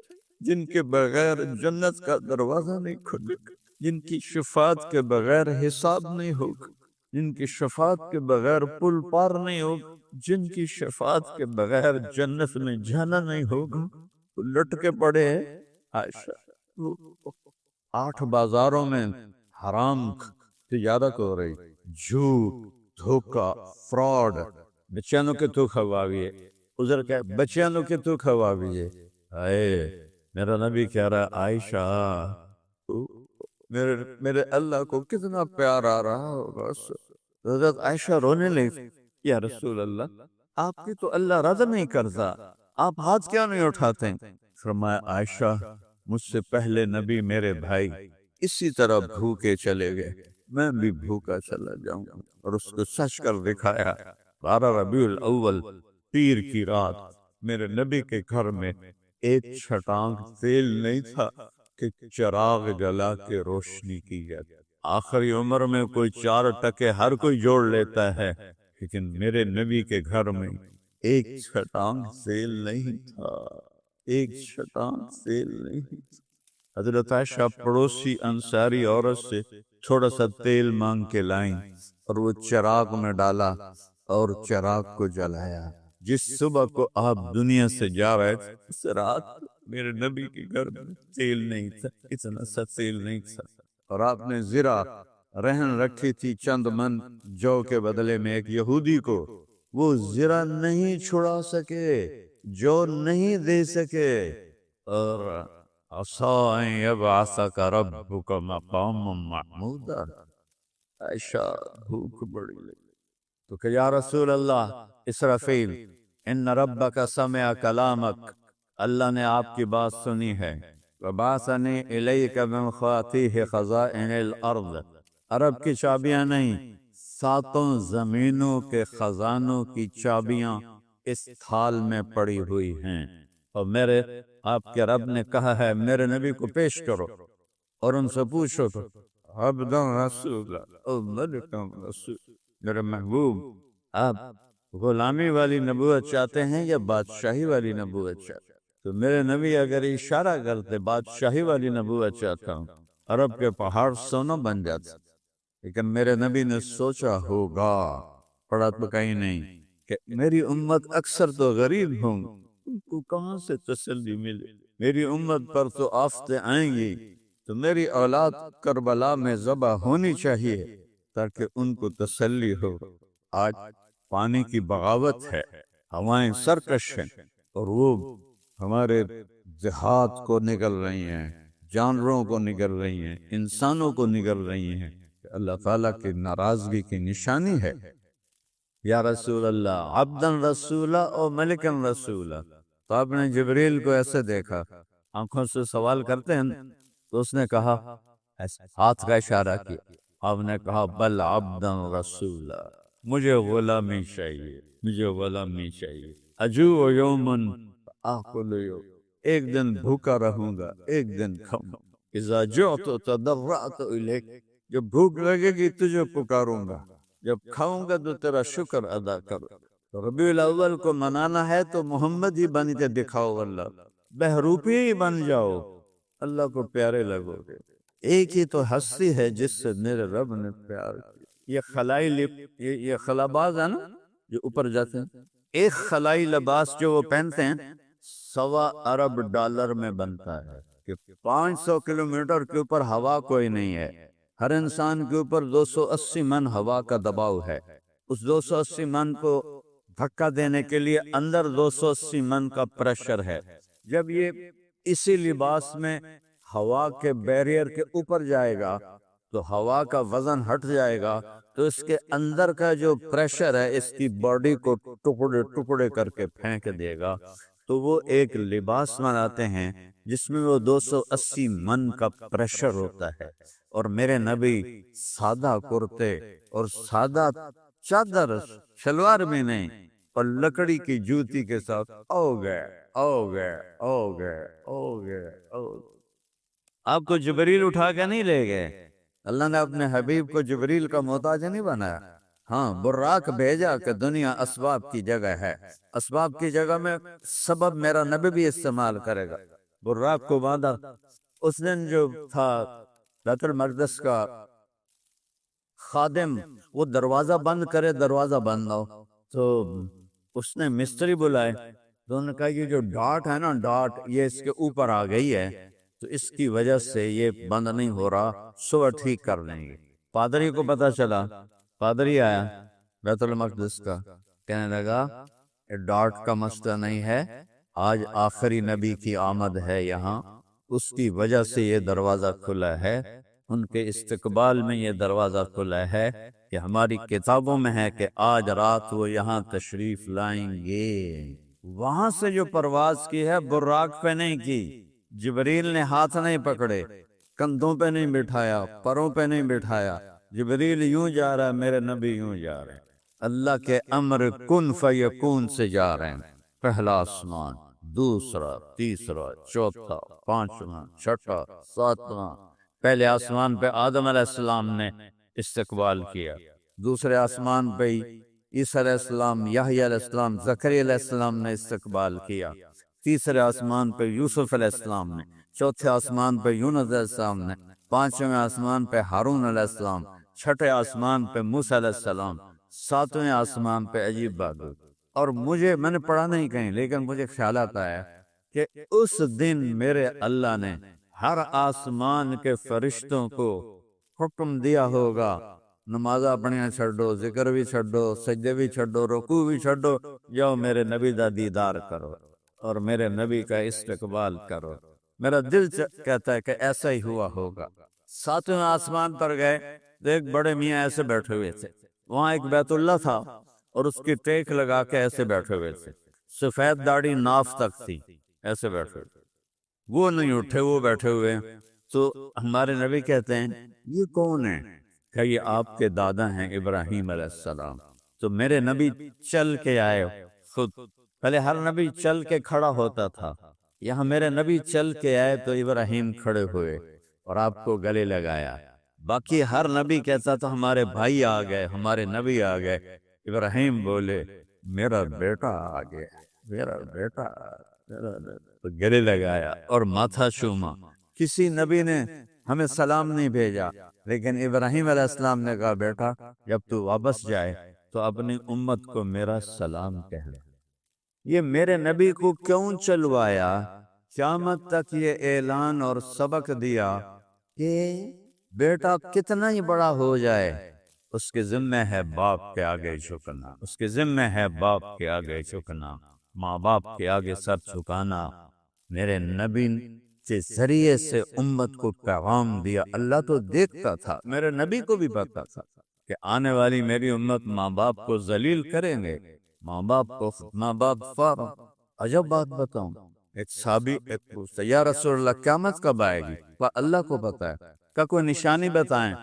جن کے بغیر جنت کا دروازہ نہیں کھلے، جن کی شفاعت کے بغیر حساب نہیں ہوگا، جن کی شفاعت کے بغیر پل پار نہیں ہوگا، جن کی شفاعت کے بغیر جنت میں جانا نہیں ہوگا. تو لٹ کے پڑے ہیں عائشہ. 8 بازاروں میں حرام تجارت ہو رہی، جھوٹ، دھوکہ، فراڈ. بچیانوں کے تو کھواویے، ادھر کہ بچیانوں کے تو کھواویے. اے میرا نبی کہہ رہا ہے عائشہ میرے اللہ کو کتنا پیار آ رہا ہوگا. حضرت عائشہ رونے لگی، یا رسول اللہ آپ کی تو اللہ رضا نہیں کرتا، آپ ہاتھ کیا نہیں اٹھاتے. فرمایا عائشہ مجھ سے پہلے نبی میرے بھائی اسی طرح بھوکے چلے گئے، میں بھی بھوکا چلا جاؤں. اور اس کو سچ کر دکھایا. 12 ربیع الاول پیر کی رات میرے نبی کے گھر میں ایک چھٹانگ تیل نہیں تھا کہ چراغ جلا کے روشنی کی جاتی. آخری عمر میں کوئی 4 ٹکے ہر کوئی جوڑ لیتا ہے، لیکن میرے نبی کے گھر میں ایک چھٹانگ تیل نہیں تھا، ایک چھٹانگ تیل نہیں تھا. حضرت عائشہ پڑوسی انصاری عورت سے تھوڑا سا تیل مانگ کے لائیں اور وہ چراغ میں ڈالا اور چراغ کو جلایا. جس صبح کو آپ دنیا سے جا رہے تھے اس رات میرے نبی کے گھر میں تیل نہیں تھا، اتنا سا تیل نہیں تھا. اور آپ نے زرہ رہن رکھی تھی چند من جو کے بدلے میں ایک یہودی کو، وہ زرہ نہیں چھڑا سکے، جو نہیں دے سکے. اور عَسَىٰ أَن يَبْعَثَكَ رَبُّكَ مَقَامًا مَحْمُودًا. عائشہ بھوک بڑی لگی تو کہ یا رسول اللہ اسرافیل ان ربک سمع کلامک، اللہ نے آپ کی بات سنی ہے. وَبَعَثَنِي إِلَيْكَ بِمَفَاتِيحِ خَزَائِنِ الْأَرْضِ، عرب کی چابیاں نہیں، 7 زمینوں کے خزانوں کی چابیاں اس تھال میں پڑی ہوئی ہیں. اور میرے آپ کے رب نے کہا ہے میرے نبی کو پیش کرو اور ان سے پوچھو تو عبدا رسول او ملکا رسول. میرے محبوب آپ غلامی والی نبوت چاہتے ہیں یا بادشاہی والی نبوت چاہتے ہیں؟ تو میرے نبی اگر اشارہ کرتے بادشاہی والی نبوت چاہتا ہوں، عرب کے پہاڑ سونا بن جاتے. لیکن میرے نبی نے سوچا ہوگا، پڑھا تو کہیں نہیں، کہ میری امت اکثر تو غریب ہوں، ان کو کہاں سے تسلی ملے، میری امت پر تو آفتیں آئیں گی، تو میری اولاد کربلا میں ذبح ہونی چاہیے تاکہ ان کو تسلی ہو. آج پانی کی بغاوت ہے، ہوائیں سرکش ہیں اور وہ ہمارے دیہات کو نگل رہی ہیں، جانوروں کو نگل رہی ہیں، انسانوں کو نگل رہی ہیں۔ اللہ تعالیٰ کی ناراضگی کی نشانی ہے۔ یا رسول اللہ، عبدن رسولہ اور ملکن رسولہ۔ تو آپ نے جبریل کو ایسے دیکھا، آنکھوں سے سوال کرتے ہیں، تو اس نے کہا، ہاتھ کا اشارہ کیا، آپ نے کہا بل عبدن رسولہ، مجھے غلامی چاہیے، مجھے غلامی چاہیے۔ اجوع یومن آکل یوم، ایک دن بھوکا رہوں گا، ایک دن کھاؤں گا۔ اذا جعت تضرعت الیک، جب بھوک لگے گی تجھے پکاروں گا، جب کھاؤں گا تو تیرا شکر ادا کرو۔ ربیع الاول کو منانا ہے تو محمد ہی بن کے دکھاؤ، اللہ بہروپی ہی بن جاؤ، اللہ کو پیارے لگو گے۔ ایک ہی تو ہستی ہے جس سے میرے رب نے پیار کیا۔ یہ خلائی یہ خلاباز ہے نا جو اوپر جاتے ہیں، ایک خلائی لباس جو وہ پہنتے ہیں $1.25 ارب میں بنتا ہے، کہ 500 کلومیٹر کے اوپر ہوا کوئی نہیں ہے، ہر انسان کے اوپر 280 من ہوا کا دباؤ ہے، اس 280 من کو دھکا دینے کے لیے اندر 280 من کا پریشر ہے۔ جب یہ اسی لباس میں ہوا کے بیریئر کے اوپر جائے گا تو ہوا کا وزن ہٹ جائے گا، تو اس کے اندر کا جو پریشر ہے اس کی باڈی کو ٹکڑے ٹکڑے کر کے پھینک دے گا۔ تو وہ ایک لباس بناتے ہیں جس میں وہ 280 من کا پریشر ہوتا ہے، اور میرے نبی سادہ کرتے اور سادہ چادر، شلوار میں نہیں، اور لکڑی کی جوتی کے ساتھ او گئے او گئے او گئے او گئے او گئے۔ آپ کو جبریل اٹھا کے نہیں لے گئے، اللہ نے اپنے حبیب کو جبریل کا محتاج نہیں بنایا۔ ہاں، براق بھیجا کہ دنیا اسباب کی جگہ ہے، اسباب کی جگہ میں سبب میرا نبی بھی استعمال کرے گا۔ براق کو باندھا، اس دن جو تھا بیت المقدس کا خادم، وہ دروازہ بند کرے، دروازہ بند نہ ہو، تو اس نے مستری بلائے، تو انہوں نے کہا یہ جو ڈاٹ ہے نا، ڈاٹ یہ اس کے اوپر آ گئی ہے، تو اس کی وجہ سے یہ بند نہیں ہو رہا، صبح ٹھیک کر لیں گے۔ پادری کو پتا چلا، پادری آیا بیت المقدس کا، کہنے لگا یہ ڈاٹ کا مسئلہ نہیں ہے، آج آخری نبی کی آمد ہے یہاں، اس کی وجہ سے یہ دروازہ کھلا ہے، ان کے استقبال میں یہ دروازہ کھلا ہے، کہ ہماری کتابوں میں ہے کہ آج رات وہ یہاں تشریف لائیں گے۔ وہاں سے جو پرواز کی ہے براق پہ نہیں کی، جبریل نے ہاتھ نہیں پکڑے، کندھوں پہ نہیں بٹھایا، پروں پہ نہیں بٹھایا، جبریل یوں جا رہا ہے، میرے نبی یوں جا رہے ہیں، اللہ کے امر کن فیکون سے جا رہے ہیں۔ پہلا آسمان، دوسرا، تیسرا، چوتھا، پانچواں، چھٹا، ساتواں۔ پہلے آسمان پہ آدم علیہ السلام نے استقبال کیا، دوسرے آسمان پہ عیسیٰ علیہ السلام، یحییٰ علیہ السلام، زکریا علیہ السلام نے استقبال کیا، تیسرے آسمان پہ یوسف علیہ السلام نے، چوتھے آسمان پہ یونس علیہ السلام نے، پانچویں آسمان پہ ہارون علیہ السلام، چھٹے آسمان پہ موسیٰ علیہ السلام، ساتویں آسمان پہ عجیب بات ہوئی۔ اور میں نے پڑھا نہیں کہیں، لیکن مجھے خیال آتا ہے کہ اس دن میرے اللہ نے ہر آسمان کے فرشتوں کو حکم دیا ہوگا، نمازہ پڑھنا چھڑو، ذکر بھی چھڑو، سجدے بھی چھڑو، رکوع بھی چھڑو، جاؤ میرے نبی دا دیدار کرو اور میرے نبی کا استقبال کرو۔ میرا دل کہتا ہے کہ ایسا ہی ہوا ہوگا۔ ساتویں آسمان پر گئے تو ایک بڑے میاں ایسے بیٹھے ہوئے تھے، وہاں ایک بیت اللہ تھا اور اس کی ٹیک لگا کے ایسے بیٹھے ہوئے تھے، سفید داڑھی ناف تک تھی، ایسے بیٹھے ہوئے، وہ نہیں اٹھے، وہ بیٹھے ہوئے۔ تو ہمارے نبی کہتے ہیں یہ کون ہے؟ کہ یہ آپ کے دادا ہیں ابراہیم علیہ السلام۔ تو میرے نبی چل کے آئے خود، پہلے ہر نبی چل کے کھڑا ہوتا تھا، یہاں میرے نبی چل کے آئے تو ابراہیم کھڑے ہوئے اور آپ کو گلے لگایا۔ باقی ہر نبی کہتا تھا ہمارے بھائی آ گئے، ہمارے نبی آ گئے، ابراہیم بولے میرا بیٹا آ گیا، میرا بیٹا، میرا بیٹا، تو گلے لگایا اور ماتھا چوما۔ کسی نبی نے ہمیں سلام نہیں بھیجا، لیکن ابراہیم علیہ السلام نے کہا بیٹا جب تو واپس جائے تو اپنی امت کو میرا سلام کہہ لے۔ یہ میرے نبی کو کیوں چلوایا؟ قیامت تک یہ اعلان اور سبق دیا کہ بیٹا کتنا ہی بڑا ہو جائے اس کے ذمہ ہے باپ کے آگے جھکنا، اس کے ذمہ ہے باپ کے آگے جھکنا، ماں باپ کے آگے سر جھکانا۔ میرے نبی کے ذریعے سے امت کو پیغام دیا۔ اللہ تو دیکھتا تھا، میرے نبی کو بھی پتا تھا کہ آنے والی میری امت ماں باپ کو ذلیل کریں گے، ماں باپ فارغ۔ عجب بات بتاؤں، ایک صحابی پوچھتا یا رسول اللہ قیامت کب آئے گی؟ اللہ کو پتا ہے، کہ کوئی نشانی بتائیں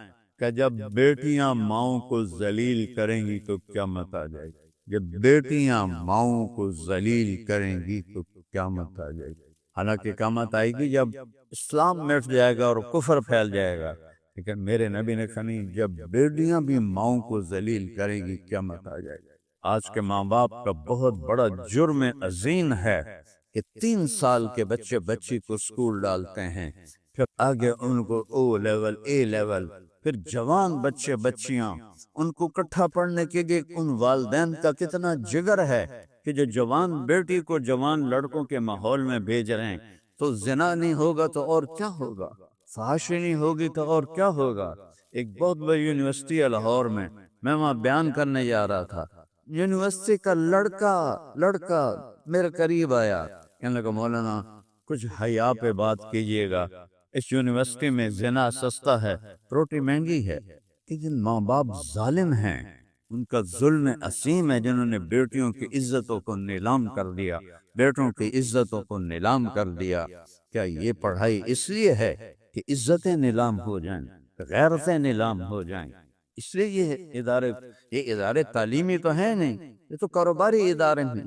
کہ جب بیٹیاں ماؤں کو ذلیل کریں گی تو قیامت آ جائے گی، جب بیٹیاں ماؤں کو ذلیل کریں گی تو قیامت آ جائے گی۔ حالانکہ قیامت آئے گی جب اسلام مٹ جائے گا اور کفر پھیل جائے گا، لیکن میرے نبی نے کہا نہیں، جب بیٹیاں بھی ماؤں کو ذلیل کریں گی قیامت آ جائے گی۔ آج کے ماں باپ کا بہت بڑا جرم عظیم ہے کہ 3 سال کے بچی کو اسکول ڈالتے ہیں، پھر آگے ان کو او لیول اے لیول، پھر جوان بچیاں ان کو اکٹھا پڑھنے کے لیے ان والدین کا کتنا جگر ہے کہ جو جوان بیٹی کو جوان لڑکوں کے ماحول میں بھیج رہے ہیں، تو زنا نہیں ہوگا تو اور کیا ہوگا، فحاشی نہیں ہوگی تو اور کیا ہوگا۔ ایک بہت بڑی یونیورسٹی ہے لاہور میں وہاں بیان کرنے جا رہا تھا، یونیورسٹی کا لڑکا میرے قریب آیا، کہنے لگا مولانا کچھ حیا پہ بات کیجئے گا، اس یونیورسٹی میں زنا سستا ہے، روٹی مہنگی ہے، لیکن ماں باپ ظالم ہیں، ان کا ظلم عظیم ہے، جنہوں نے بیٹیوں کی عزتوں کو نیلام کر دیا، بیٹوں کی عزتوں کو نیلام کر دیا۔ کیا یہ پڑھائی اس لیے ہے کہ عزتیں نیلام ہو جائیں، غیرتیں نیلام ہو جائیں؟ اس لیے یہ ادارے تعلیمی تو ہیں نہیں، یہ تو کاروباری ادارے ہیں۔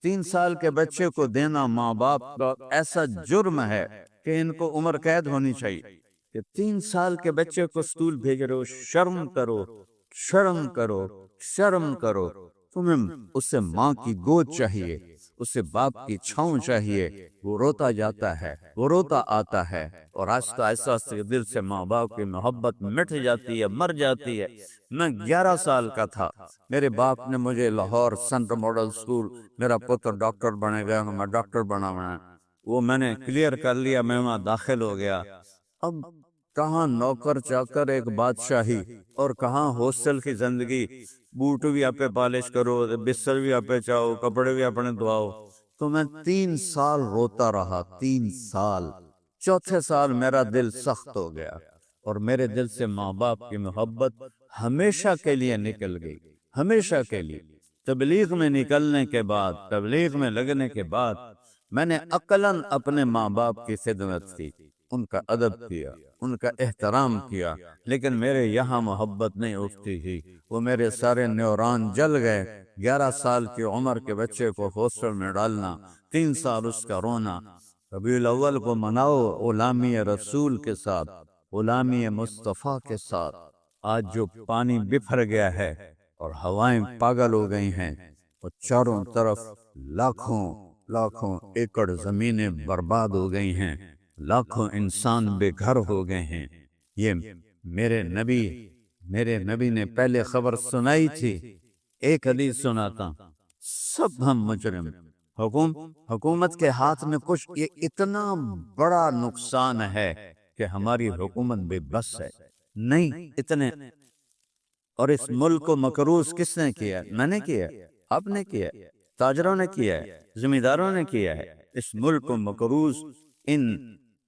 3 سال کے بچے کو دینا ماں باپ کا ایسا جرم ہے کہ ان کو عمر قید ہونی چاہیے کہ 3 سال کے بچے کو اسکول بھیج رہے ہو۔ شرم کرو، شرم کرو، شرم کرو۔ تمہیں اسے ماں کی گود چاہیے، اسے باپ کی چھاؤں چاہیے۔ وہ روتا جاتا ہے، وہ روتا آتا ہے، اور آہستہ آہستہ دل سے ماں باپ کی محبت مٹ جاتی ہے، مر جاتی ہے۔ میں 11 سال کا تھا، میرے باپ نے مجھے لاہور سینٹرل ماڈل اسکول، میرا پتر ڈاکٹر بنے گا، میں ڈاکٹر بنا، وہ میں نے کلیئر کر لیا، میں وہاں داخل ہو گیا۔ اب کہاں نوکر چاکر ایک بادشاہی اور کہاں ہاسٹل کی زندگی، بوٹ بھی آپ پہ پالش کرو، بستر بھی آپ پہ چاہو، کپڑے بھی اپنے دھواؤ۔ تو میں 3 سال روتا رہا، 3 سال۔ چوتھے سال میرا دل سخت ہو گیا اور میرے دل سے ماں باپ کی محبت ہمیشہ کے لیے نکل گئی، ہمیشہ کے لیے۔ تبلیغ میں نکلنے کے بعد، تبلیغ میں لگنے کے بعد، میں نے عقلاً اپنے ماں باپ کی خدمت کی، ان کا ادب کیا، ان کا احترام کیا، لیکن میرے یہاں محبت نہیں اٹھتی تھی، وہ میرے سارے نیوران جل گئے۔ 11 سال کی عمر کے بچے کو ہاسٹل میں ڈالنا، 3 سال اس کا رونا۔ ربیع الاول کو مناؤ غلامی رسول کے ساتھ، غلامی مصطفیٰ کے ساتھ۔ آج جو پانی بفر گیا ہے اور ہوائیں پاگل ہو گئی ہیں، اور چاروں طرف لاکھوں ایکڑ زمینیں برباد ہو گئی ہیں، لاکھوں انسان بے گھر ہو گئے ہیں۔ یہ میرے نبی نے پہلے خبر سنائی تھی۔ ایک حدیث سناتا، سب ہم مجرم، حکومت کے ہاتھ میں کچھ، یہ اتنا بڑا نقصان ہے کہ ہماری حکومت بے بس ہے، نہیں اتنے۔ اور اس ملک کو مقروض کس نے کیا؟ میں نے کیا، آپ نے کیا، تاجروں نے کیا ہے، زمینداروں نے کیا ہے۔ اس ملک کو مقروض ان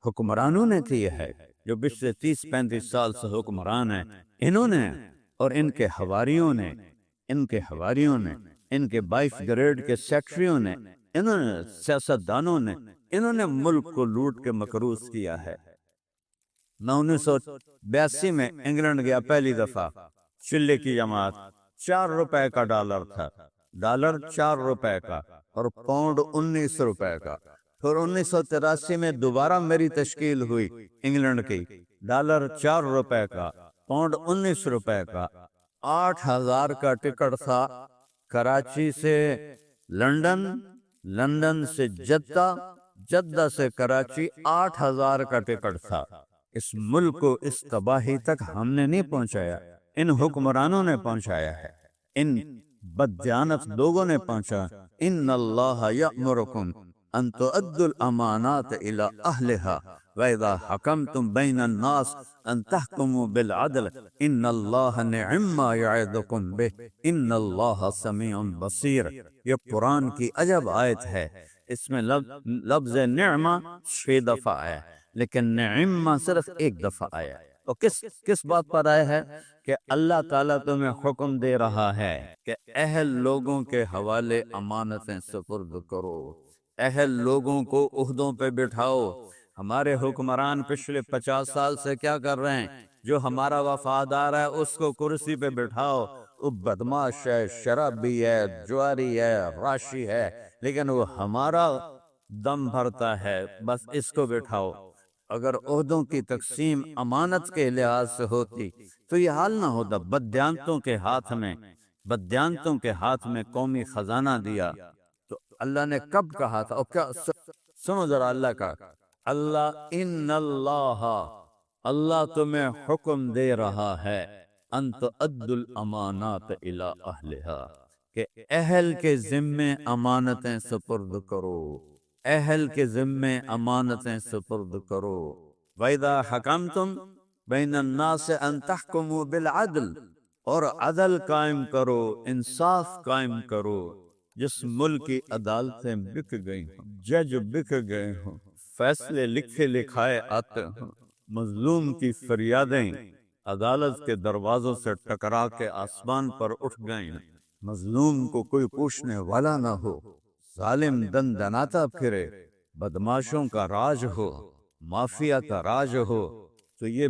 حکمرانوں نے کیا ہے جو پچھلے 30-35 سال سے حکمران ہیں، انہوں نے اور ان کے حواریوں نے، ان کے 22 گریڈ کے سیکٹریوں نے، انہوں نے سیاستدانوں نے، انہوں نے ملک کو لوٹ کے مقروض کیا ہے۔ میں 1982 میں انگلینڈ گیا پہلی دفعہ، چلے کی جماعت، 4 روپے کا ڈالر تھا، ڈالر 4 روپے کا، اور پاؤنڈ 19 روپے کا۔ پھر 1983 میں دوبارہ میری تشکیل ہوئی انگلینڈ کی، ڈالر 4 روپے کا، پاؤنڈ 19 روپے کا۔ 8,000 کا ٹکٹ تھا، کراچی سے لندن، لندن سے جدہ، جدہ سے کراچی، 8,000 کا ٹکٹ تھا۔ اس ملک کو اس تباہی تک ہم نے نہیں پہنچایا، ان حکمرانوں نے پہنچایا ہے، ان بددیانت لوگوں نے پہنچا۔ ان اللہ یأمرکم ان تؤدوا الامانات الی اہلہا وَإِذَا حَكَمْتُمْ بَيْنَ النَّاسِ أَن تَحْكُمُوا بِالْعَدْلِ إِنَّ اللَّهَ نِعِمَّا يَعِظُكُمْ بِهِ إِنَّ اللَّهَ سَمِيعٌ بَصِيرٌ۔ یہ قرآن کی عجب آیت ہے، اس میں لفظ نعمہ 6 دفعہ آیا، لیکن نعمہ صرف 1 دفعہ آیا۔ اور کس بات پر آیا ہے؟ کہ اللہ تعالیٰ تمہیں حکم دے رہا ہے کہ اہل لوگوں کے حوالے امانتیں سپرد کرو، اہل لوگوں کو عہدوں پہ بٹھاؤ۔ ہمارے حکمران پچھلے 50 سال سے کیا کر رہے ہیں؟ جو ہمارا وفادار ہے اس کو کرسی پہ بٹھاؤ، وہ بدماش ہے، شرابی ہے، جواری ہے، راشی ہے، لیکن وہ ہمارا دم بھرتا ہے، بس اس کو بٹھاؤ۔ اگر عہدوں کی تقسیم امانت کے لحاظ سے ہوتی تو یہ حال نہ ہوتا۔ بدیانتوں کے ہاتھ میں قومی خزانہ دیا تو اللہ نے کب کہا تھا؟ اور کیا سنو ذرا اللہ کا، اللہ تمہیں حکم دے رہا ہے ان تؤدوا الامانات الی اہلہا، کہ اہل کے ذمے امانتیں سپرد کرو، اہل کے ذمے امانتیں سپرد کرو۔ وَإِذَا حَكَمْتُمْ بَيْنَ النَّاسِ أَن تَحْكُمُوا بِالْعَدْلِ، اور عدل قائم کرو، انصاف قائم کرو۔ جس ملک کی عدالتیں بک گئی ہوں، جج بک گئے ہوں، فیصلے لکھے لکھائے آتے ہوں، مظلوم کی فریادیں عدالت کے دروازوں سے ٹکرا کے آسمان پر اٹھ گئیں، مظلوم کو کوئی پوچھنے والا نہ ہو، ظالم دن دناتا پھرے، بدماشوں کا راج ہو، مافیا کا راج ہو، تو یہ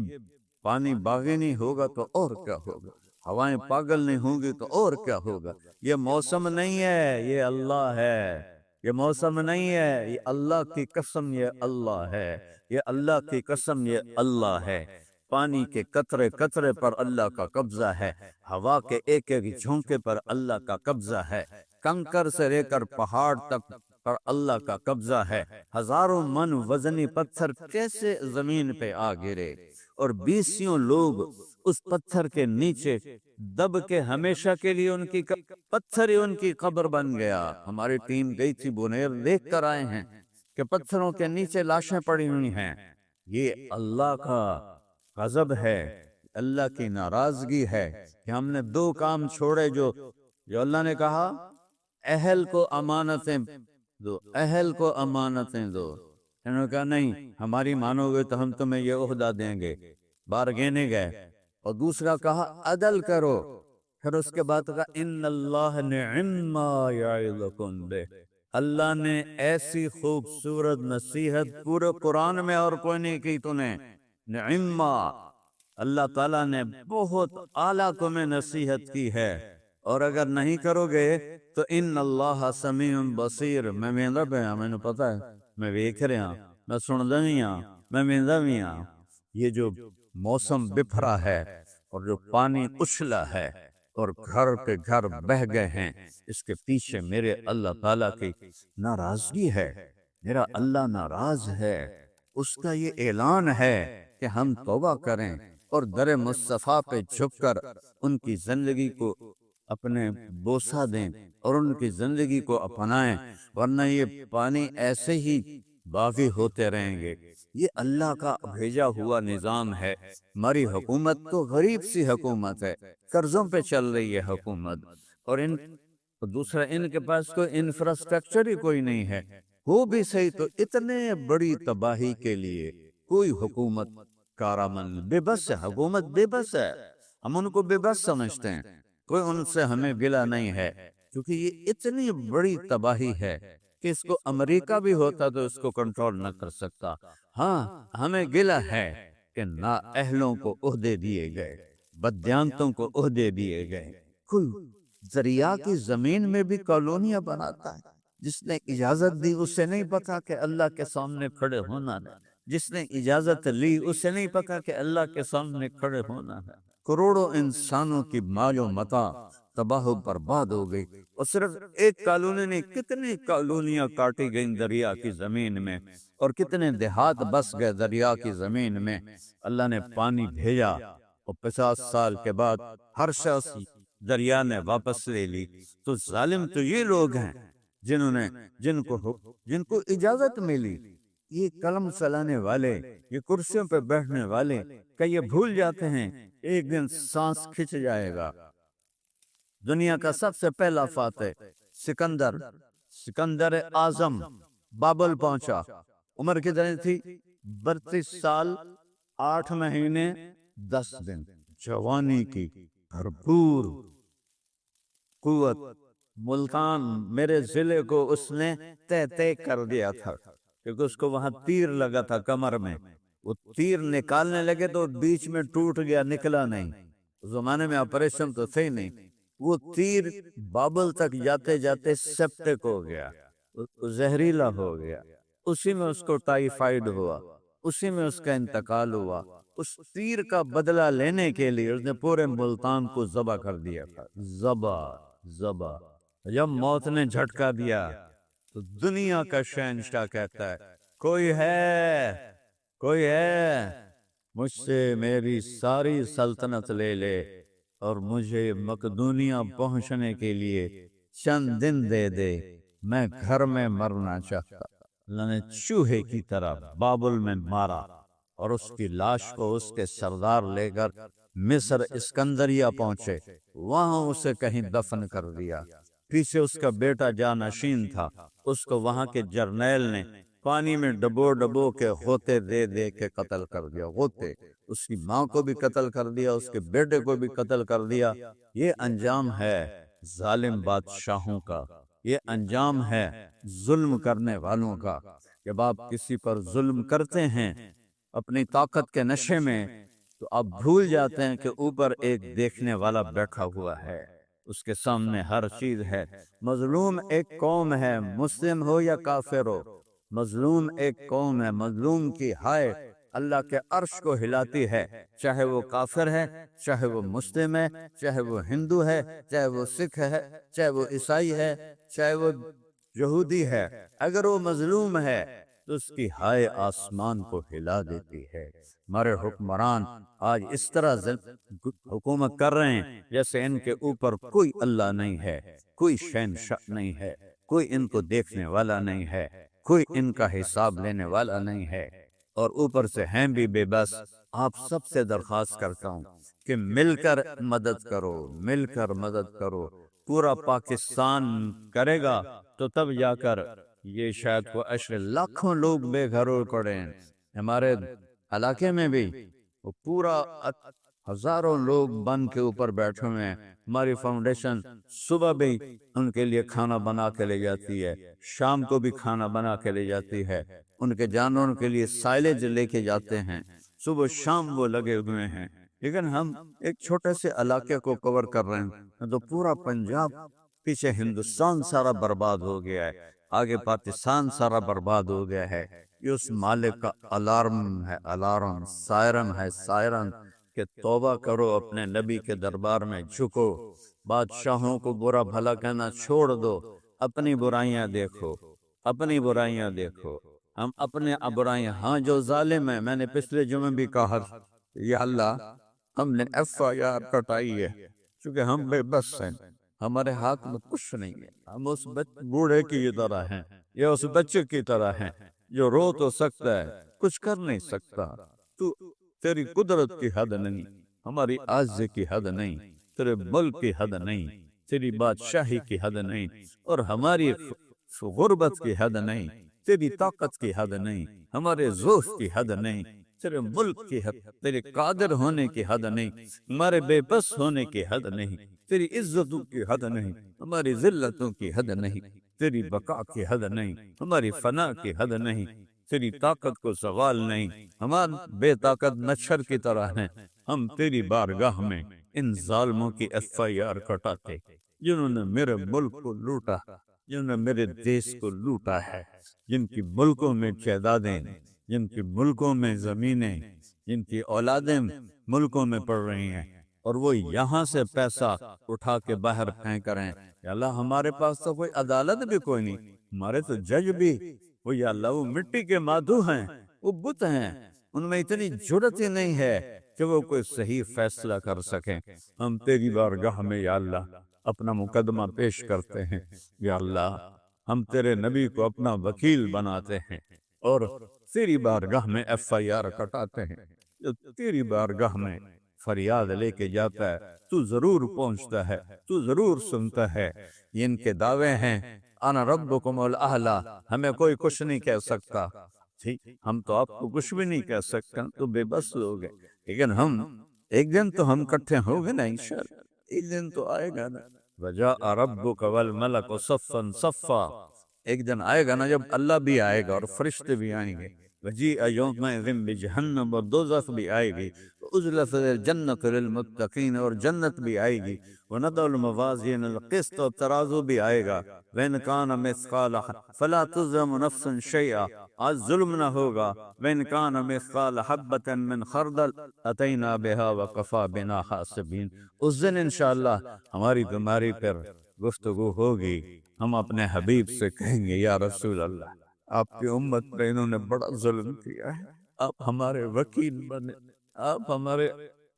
پانی باغی نہیں ہوگا تو اور کیا ہوگا؟ ہوائیں پاگل نہیں ہوں گی تو اور کیا ہوگا؟ یہ موسم نہیں ہے، یہ اللہ ہے۔ یہ موسم نہیں ہے، یہ اللہ کی قسم، یہ اللہ ہے۔ یہ اللہ کی قسم، یہ اللہ ہے۔ پانی کے قطرے قطرے پر اللہ کا قبضہ ہے، ہوا کے ایک ایک جھونکے پر اللہ کا قبضہ ہے، کنکر سے لے کر پہاڑ تک پر اللہ کا قبضہ ہے۔ ہزاروں من وزنی پتھر کیسے زمین پہ آ گرے اور 20 لوگ اس پتھر کے نیچے دب کے ہمیشہ کے لیے پتھر ہی ان کی قبر بن گیا۔ ہماری ٹیم گئی تھی بنیر، دیکھ کر آئے ہیں کہ پتھروں کے نیچے لاشیں پڑی ہوئی ہیں۔ یہ اللہ کا غضب ہے، اللہ کی ناراضگی ہے کہ ہم نے 2 کام چھوڑے جو اللہ نے کہا، اہل کو امانتیں دو، اہل کو امانتیں دو۔ انہوں نے کہا نہیں، ہماری مانو گے تو ہم تمہیں یہ عہدہ دیں گے، بارگینے گئے۔ اور دوسرا کہا عدل کرو، پھر اس کے بعد کہا ان اللہ نعم ما یعظکم بہ، اللہ نے ایسی خوبصورت نصیحت پورے قرآن میں اور کوئی نہیں کی تمہیں، نعم، اللہ تعالیٰ نے بہت اعلیٰ تمہیں نصیحت کی ہے، اور اگر نہیں کرو گے تو ان اللہ سمیع بصیر، میں ویندا پیا، میں نے پتا ہے، میں ویکھ رہا، میں سندا بھی ہاں، میں ویندا بھی ہاں۔ یہ جو موسم بپھرا ہے اور جو پانی اچھلا ہے اور گھر کے گھر بہہ گئے ہیں، اس کے پیچھے میرے اللہ تعالیٰ کی ناراضگی ہے، میرا اللہ ناراض ہے۔ اس کا یہ اعلان ہے کہ ہم توبہ کریں اور در مصطفیٰ پہ جھک کر ان کی زندگی کو اپنے بوسہ دیں اور ان کی زندگی کو اپنائیں، ورنہ یہ پانی ایسے ہی باقی ہوتے رہیں گے۔ یہ اللہ کا بھیجا ہوا نظام ہے۔ ہماری حکومت تو غریب سی حکومت ہے، قرضوں پہ چل رہی ہے حکومت، اور دوسرا ان کے پاس کوئی انفراسٹرکچر ہی کوئی نہیں ہے، وہ بھی صحیح تو اتنے بڑی تباہی کے لیے کوئی حکومت کارآمد، بے بس ہے حکومت، بے بس ہے، ہم ان کو بے بس سمجھتے ہیں، کوئی ان سے ہمیں گلہ نہیں ہے، کیونکہ یہ اتنی بڑی تباہی ہے کہ اس کو امریکہ بھی ہوتا تو اس کو کنٹرول نہ کر سکتا۔ ہاں ہمیں گلہ ہے کہ نااہلوں کو عہدے دیے گئے، بدیانتوں کو عہدے دیے گئے۔ کوئی دریا کی زمین میں بھی کالونیاں بناتا ہے، جس نے اجازت دی اسے نہیں پتا کہ اللہ کے سامنے کھڑے ہونا ہے، جس نے اجازت لی اسے نہیں پتا کہ اللہ کے سامنے کھڑے ہونا ہے۔ کروڑوں انسانوں کی مال و متاع تباہ و برباد ہو گئی، اور صرف ایک کالونی نہیں، کتنی کالونیاں کاٹی گئیں دریا کی زمین میں، اور کتنے دیہات بس گئے دریا کی زمین میں۔ اللہ نے پانی بھیجا اور 50 سال کے بعد ہر شخص دریا نے واپس لے لی۔ تو ظالم تو یہ لوگ ہیں جن کو اجازت ملی، یہ قلم چلانے والے، یہ کرسیوں پہ بیٹھنے والے، کہ یہ بھول جاتے ہیں ایک دن سانس کھچ جائے گا۔ دنیا کا سب سے پہلا فاتح سکندر اعظم بابل پہنچا۔ عمر کتنی تھی؟ 32 سال 8 مہینے 10 دن، جوانی کی بھرپور قوت۔ ملتان میرے ضلع کو اس نے تہ کر دیا تھا، کیونکہ اس کو وہاں تیر لگا تھا کمر میں۔ وہ تیر نکالنے لگے تو بیچ میں ٹوٹ گیا، نکلا نہیں۔ اس زمانے میں آپریشن تو تھے نہیں۔ وہ تیر بابل تک جاتے جاتے سیپٹک ہو گیا، زہریلا ہو گیا۔ اسی میں اس کو ٹائیفائیڈ ہوا، اسی میں اس کا انتقال ہوا۔ اس تیر کا بدلہ لینے کے لیے اس نے پورے ملتان کو ذبح کر دیا تھا۔ ذبح جب موت نے جھٹکا دیا تو دنیا کا شہنشاہ کہتا ہے کوئی ہے مجھ سے میری ساری سلطنت لے لے اور مجھے مقدونیہ پہنچنے کے لیے چند دن دے دے، میں گھر میں مرنا چاہتا۔ اللہ نے چوہے کی طرح بابل میں مارا اور اس کی لاش کو اس کے سردار لے کر مصر اسکندریہ پہنچے، وہاں اسے کہیں دفن کر دیا۔ پیچھے اس کا بیٹا جانشین تھا، اس کو وہاں کے جرنیل نے پانی میں ڈبو کے غوطے دے دے کے قتل کر دیا۔ غوطے، اس کی ماں کو بھی قتل کر دیا، اس کے بیٹے کو بھی قتل کر دیا۔ یہ انجام ہے ظالم بادشاہوں کا، یہ انجام ہے ظلم کرنے والوں کا۔ جب آپ کسی پر ظلم کرتے ہیں اپنی طاقت کے نشے میں، تو آپ بھول جاتے ہیں کہ اوپر ایک دیکھنے والا بیٹھا ہوا ہے، اس کے سامنے ہر چیز ہے۔ مظلوم ایک قوم ہے، مسلم ہو یا کافر ہو، مظلوم ایک قوم ہے۔ مظلوم کی ہائے اللہ کے عرش کو ہلاتی ہے، چاہے وہ کافر ہے، چاہے وہ مسلم ہے، چاہے وہ ہندو ہے، چاہے وہ سکھ ہے، چاہے وہ عیسائی ہے، چاہے وہ یہودی ہے۔ اگر وہ مظلوم ہے تو اس کی ہائے آسمان کو ہلا دیتی ہے۔ ہمارے حکمران آج اس طرح حکومت کر رہے ہیں جیسے ان کے اوپر کوئی اللہ نہیں ہے، کوئی شہنشاہ نہیں ہے، کوئی ان کو دیکھنے والا نہیں ہے، کوئی ان کا حساب لینے والا نہیں ہے، اور اوپر سے ہیں بھی بے بس۔ آپ سب سے درخواست کرتا ہوں کہ مل کر مدد کرو، مل کر مدد کرو۔ پورا پاکستان کرے گا تو تب جا کر یہ شاید کو عشر لاکھوں لوگ بے گھر ہو پڑے ہیں۔ ہمارے علاقے میں بھی وہ پورا ہزاروں لوگ بند کے اوپر بیٹھے ہوئے ہیں۔ ہماری فاؤنڈیشن صبح بھی ان کے لیے کھانا بنا کے لے جاتی ہے، شام کو بھی کھانا بنا کے لے جاتی ہے، ان کے جانوروں کے لیے سائلیج لے کے جاتے ہیں، صبح شام وہ لگے ہوئے ہیں۔ لیکن ہم ایک چھوٹے سے علاقے کو کور کر رہے ہیں تو پورا پنجاب، پیچھے ہندوستان سارا برباد ہو گیا ہے، آگے پاکستان سارا برباد ہو گیا ہے۔ یہ اس مالک کا الارم ہے، الارم، سائرن ہے، سائرن، کہ توبہ کرو، اپنے نبی کے دربار میں جھکو، بادشاہوں کو برا بھلا کہنا چھوڑ دو، اپنی برائیاں دیکھو، اپنی برائیاں دیکھو۔ ہم اپنے برائیاں، ہاں جو ظالم ہے، میں نے پچھلے جمعے بھی کہا یا اللہ ہم نے FIR کٹائی ہے کیونکہ ہم بے بس ہیں، ہمارے ہاتھ میں کچھ نہیں ہے، ہم اس بوڑھے کی طرح ہیں یا اس بچے کی طرح ہیں جو رو تو سکتا ہے، کچھ کر نہیں سکتا۔ تو تیری قدرت کی حد نہیں، ہماری عاجزی کی حد نہیں، تیرے ملک کی حد نہیں، تیری بادشاہی کی حد نہیں، اور ہماری غربت کی حد نہیں، تیری طاقت کی حد نہیں، ہمارے ذوق کی حد نہیں، تیرے ملک کی حد، تیرے قادر ہونے کی حد نہیں، ہمارے بے بس ہونے کی حد نہیں، تیری عزتوں کی حد نہیں، ہماری ذلتوں کی حد نہیں، تیری بقا کی حد نہیں، ہماری فنا کی حد نہیں، تیری طاقت کو سوال نہیں، ہمارے بے طاقت مچھر کی طرح ہیں۔ ہم تیری بارگاہ میں ان ظالموں کی FIR کٹاتے جنہوں نے میرے ملک کو لوٹا، جنہوں نے میرے دیش کو لوٹا ہے، جن کی ملکوں میں جائیدادیں، جن کی ملکوں میں زمینیں، جن کی اولادیں ملکوں میں پڑ رہی ہیں، اور وہ یہاں سے پیسہ اٹھا کے باہر پھینک رہے ہیں۔ یا اللہ ہمارے پاس تو کوئی عدالت بھی کوئی نہیں، ہمارے تو جج بھی، وہ یا اللہ وہ مٹی کے مادھو ہیں، وہ بت ہیں، ان میں اتنی جرت ہی نہیں ہے کہ وہ کوئی صحیح فیصلہ کر سکیں۔ ہم تیری بارگاہ میں یا اللہ اپنا مقدمہ پیش کرتے ہیں، یا اللہ ہم تیرے نبی کو اپنا وکیل بناتے ہیں، اور تیری بارگاہ میں FIR کٹاتے ہیں، جو تیری بارگاہ میں فریاد لے کے جاتا ہے تو ضرور پہنچتا ہے، تو ضرور سنتا ہے۔ یہ ان کے دعوے ہیں، انا ربکم الاعلی، ہمیں کوئی کچھ نہیں کہہ سکتا، ٹھیک، ہم تو آپ کو کچھ بھی نہیں کہہ سکتے، ہم تو بے بس لوگ ہیں، لیکن ہم ایک دن تو ہم کٹھے ہوں گے نا انشاءاللہ، ایک دن تو آئے گا نا۔ وجاء ربک والملک صفا صفا، ایک دن آئے گا نا جب اللہ بھی آئے گا اور فرشتے بھی آئیں گے۔ وجیء یومئذ بجہنم، اور دوزخ بھی آئے گی، ازلفت الجنت للمتقین، اور جنت بھی آئے گی، ونضع الموازین القسط، اور ترازو بھی آئے گا، وَإِنْ كَانَ مِثْقَالَ فَلَا تُظْلَمُ نَفْسٌ شَيْئًا، آج ظلم نہ ہوگا، وَإِنْ كَانَ مِثْقَالَ حَبَّةٍ مِّنْ خَرْدَلٍ أَتَيْنَا بِهَا وَكَفَى بِنَا حَاسِبِينَ۔ اس دن انشاءاللہ ہماری تمہاری پر گفتگو ہوگی، ہم اپنے حبیب سے کہیں گے یا رسول اللہ، آپ کی امت پہ انہوں نے بڑا ظلم کیا ہے، آپ ہمارے وکیل بنے، آپ ہمارے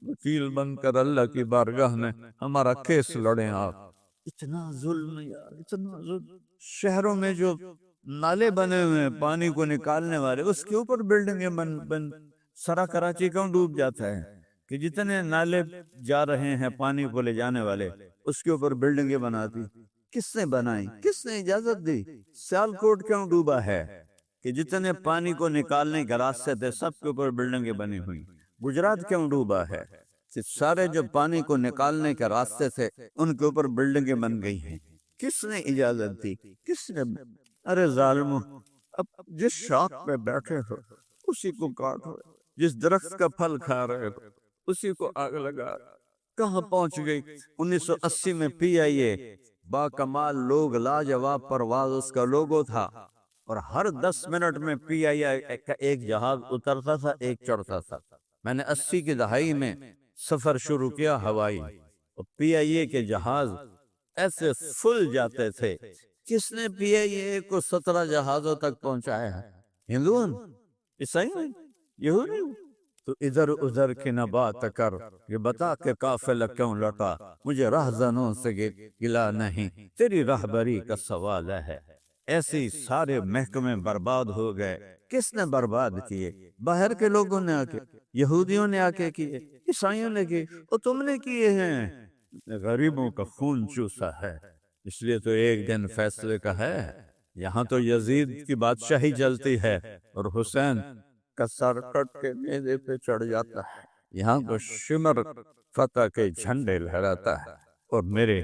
وکیل بن کر اللہ کی بارگاہ میں ہمارا کیس لڑیں آپ۔ اتنا ظلم یار، اتنا ظلم۔ شہروں میں جو نالے بنے ہوئے ہیں پانی کو نکالنے والے، اس کے اوپر بلڈنگیں بن سارا کراچی کیوں ڈوب جاتا ہے کہ جتنے نالے جا رہے ہیں پانی کو لے جانے والے، اس کے اوپر بلڈنگیں بنا دی۔ کس نے بنائی؟ کس نے اجازت دی؟ سیالکوٹ کیوں ڈوبا ہے کہ جتنے پانی کو نکالنے کے راستے تھے سب کے اوپر بلڈنگیں بنی ہوئی؟ گجرات کیوں ڈوبا ہے کہ سارے جو پانی کو نکالنے کے راستے تھے ان کے اوپر بلڈنگیں بن گئی ہیں؟ کس نے اجازت دی؟ کس نے؟ ارے ظالموں، اب جس شاخ پہ بیٹھے ہو اسی کو کاٹو، جس درخت کا پھل کھا رہے ہو اسی کو آگ لگا۔ کہاں پہنچ گئی؟ 1980 میں PIA با کمال لوگ، لاجواب پرواز اس کا لوگو تھا، اور ہر 10 منٹ میں PIA کا ایک جہاز اترتا تھا، ایک چڑھتا تھا۔ میں نے 80 کی دہائی میں سفر شروع کیا ہوائی، اور PIA کے جہاز ایسے فل جاتے تھے۔ کس نے PIA کو 17 جہازوں تک پہنچایا ہے؟ ہندوؤں؟ عیسائیوں؟ یہودیوں؟ تو ادھر ادھر کی نہ بات کر، یہ بتا کہ قافلہ کیوں لٹا، مجھے رہزنوں سے گلا نہیں، تیری رہبری کا سوال ہے۔ ایسی سارے محکمے برباد ہو گئے۔ کس نے برباد کیے؟ باہر کے لوگوں نے آ کے، یہودیوں نے آ کے کیے، عیسائیوں نے کیے، اور تم نے کیے ہیں۔ غریبوں کا خون چوسا ہے، اس لیے تو ایک دن فیصلے کا ہے۔ یہاں تو یزید کی بادشاہی چلتی ہے اور حسین کا سر کٹ کے نیزے پہ چڑھ جاتا ہے، یہاں تو شمر فتح کے جھنڈے لہراتا ہے، اور میرے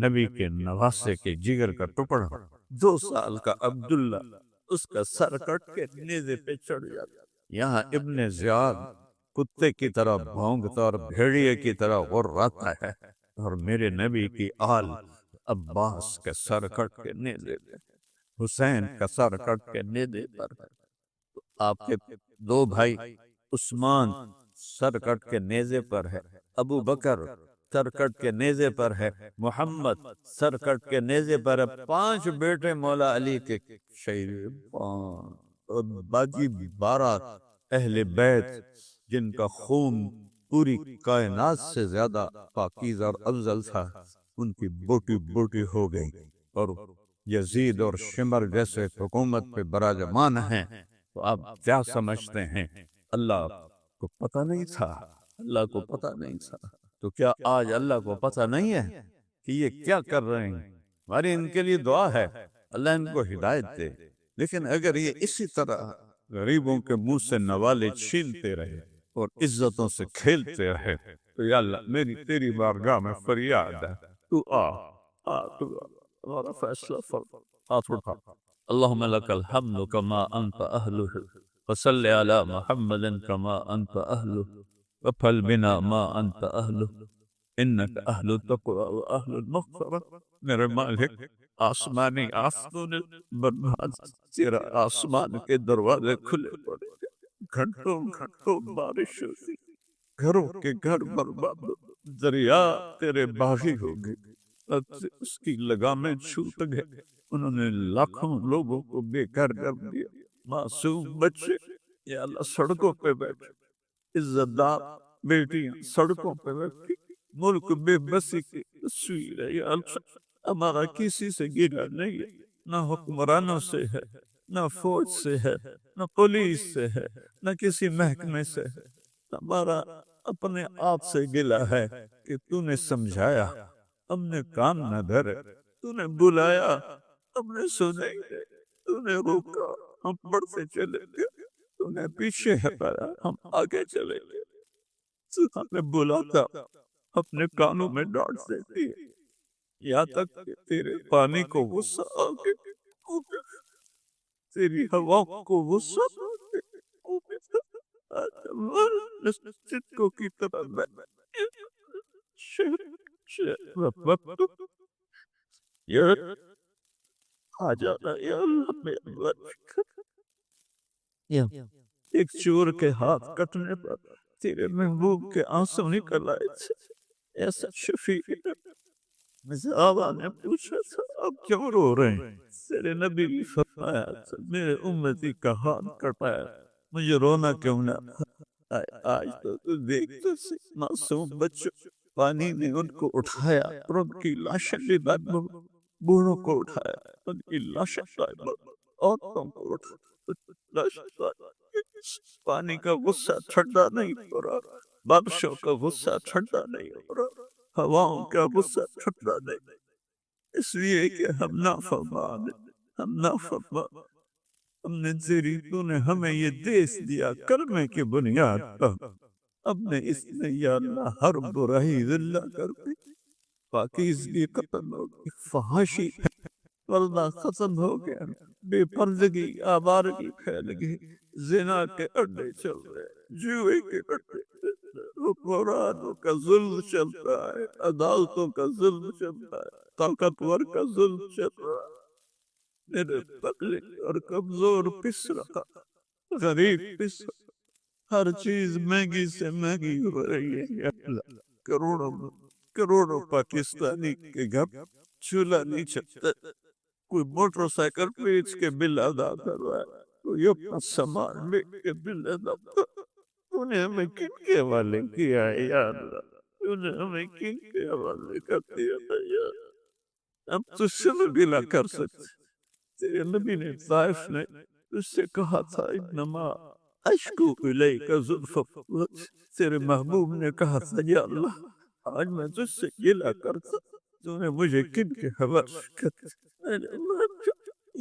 نبی کے نواسے کے جگر کا ٹکڑا 2 سال کا عبداللہ، اس کا سر کٹ کے نیزے پہ چڑھ جاتا ہے۔ یہاں ابن زیاد کتے کی طرح بھونکتا اور بھیڑیے کی طرح غراتا ہے، اور میرے نبی کی آل عباس کے سر کٹ کے نیزے پہ، حسین کا سر کٹ کے نیزے پر ہے۔ آپ کے 2 بھائی عثمان سر کٹ کے نیزے پر ہے، ابو بکر سر کٹ کے نیزے پر ہے، محمد سر کٹ کے نیزے پر ہے، 5 بیٹے مولا علی کے شہید، اور باقی 12 اہل بیت جن کا خون پوری کائنات سے زیادہ پاکیزہ اور افضل تھا، ان کی بوٹی بوٹی ہو گئی، اور یزید اور شمر جیسے حکومت پہ براجمان ہیں۔ تو آپ کیا سمجھتے ہیں اللہ کو پتہ نہیں تھا؟ اللہ کو پتہ نہیں تھا تو کیا آج اللہ کو پتہ نہیں ہے کہ یہ کیا کر رہے ہیں؟ ہماری ان کے لیے دعا ہے اللہ ان کو ہدایت دے، لیکن اگر یہ اسی طرح غریبوں کے منہ سے نوالے چھینتے رہے اور عزتوں سے کھیلتے رہے تو یا اللہ میری تیری بارگاہ میں فریاد ہے، تو تو ہمارا فیصلہ فرما، ہاتھ اٹھا۔ اللہم لک الحمد کما انت اہلہ، وصل علی محمد کما انت اہلہ، وفعل بنا ما انت اہلہ، انک اہل التقوی و اہل المغفرہ۔ میرے مالک، آسمانی آفتوں نے برباد، تیرا آسمان کے دروازے کھلے پڑے، گھنٹوں گھنٹوں بارش ہوتی، گھروں کے گھر برباد، دریا تیرے باغی ہو گئے، اس کی لگامیں چھوٹ گئے، انہوں نے لاکھوں لوگوں کو بے گھر کر دیا، معصوم بچے یا اللہ سڑکوں پہ بیٹھے، عزت دار بیٹیاں سڑکوں پہ بیٹھی، ملک بے بسی کی تصویر ہے یا اللہ، ہمارا کسی سے گرا نہیں ہے، نہ حکمرانوں سے ہے، نہ فوج سے ہے، نہ پولیس سے ہے، نہ کسی محکمے سے ہے، ہمارا اپنے آپ سے گلہ ہے کہ تو نے سمجھایا، ہم نے کان نہ دھرے، تو نے بلایا، ہم نے سنے گے، تو نے روکا، ہم بڑھتے چلے گئے، تو نے پیچھے ہٹایا، ہم آگے چلے گئے، تو ہمیں بلاتا، اپنے کانوں میں ڈانٹ دیتی ہے، یہاں تک کہ تیرے پانی کو غصہ آ کے تیری ہوا کو غصہ آ کے آج ہمارے مسجد کی طرح میں وقت یہ آ جانا یا اللہ میں ایک چور کے ہاتھ کٹنے پر تیرے محبوب کے آنسو نکل آئے تھے، ایسا شفیع صحابہ نے پوچھا تھا آپ کیوں رو رہے ہیں؟ تیرے نبی نے فرمایا تھا میرے امتی کا ہاتھ کٹایا، مجھے رونا کیوں نہ؟ آج تو دیکھتے سے معصوم بچوں پانی نے ان کو اٹھایا اور ان کی لاشیں بھی بوڑھوں کو اٹھایا، ان کی لاشیں عورتوں کو اٹھایا، پانی کا غصہ ٹھنڈا نہیں ہو رہا، بارشوں کا غصہ ٹھنڈا نہیں ہو رہا، ہواؤں کا غصہ ٹھنڈا نہیں، اس لیے کہ ہم نافرمان ہیں، ہم نافرمان، ہم نے تو نے ہمیں یہ دیس دیا کلمے کی بنیاد پر، اب نے اس میں یا اللہ ہر برائی ذلہ کر کے پاکیزگی ختم ہو گئی، فحاشی پردہ ختم ہو گیا، بے پردگی آوارگی پھیل گئی، زنا کے اڈے چل رہے، جوئے کے اڈے چل رہے، حکمرانوں کا ظلم چل رہا ہے، عدالتوں کا ظلم چل رہا ہے، طاقتور کا ظلم چل رہا ہے، میرے پتلے اور کمزور پس رہا، غریب پس رہا، ہر چیز مہنگی سے مہنگی ہو رہی ہے یا اللہ، کروڑوں پاکستانی کے گھر چولہا نہیں چلتا، کوئی موٹر سائیکل بیچ کے بل ادا کر رہا ہے، کوئی اپنا سامان بیچ کے بل ادا کر رہا ہے، تو نے ہمیں کن کے حوالے کیا ہے یا اللہ، تو نے ہمیں کن کے حوالے کر دیا ہے یا اللہ، ہم تجھ سے بھی نہ کر سکتے، تیرے نبی نے طائف نے اس سے کہا تھا انما اشکو الیک زلف، تیرے محبوب نے کہا تھا یا اللہ آج میں تجھ سے گلہ کرتا، تو نے مجھے کن کے حوالے کر دیا، اے اللہ،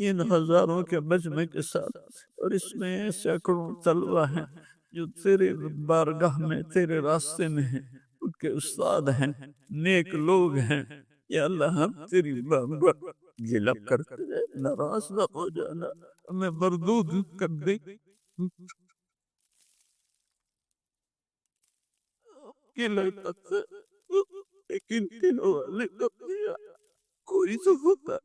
ان ہزاروں کے مجمع کے ساتھ اور اس میں سینکڑوں طلبہ ہیں جو تیرے بارگاہ میں تیرے راستے میں ہیں، ان کے استاد ہیں، نیک لوگ ہیں، یا اللہ ہم تیری بارگاہ گلہ کرتے ہیں، ناراض نہ ہو جانا، ہمیں مردود کر دے، گلہ کرتے لیکن دلوں والے کر دیا، کوئی تو ہوتا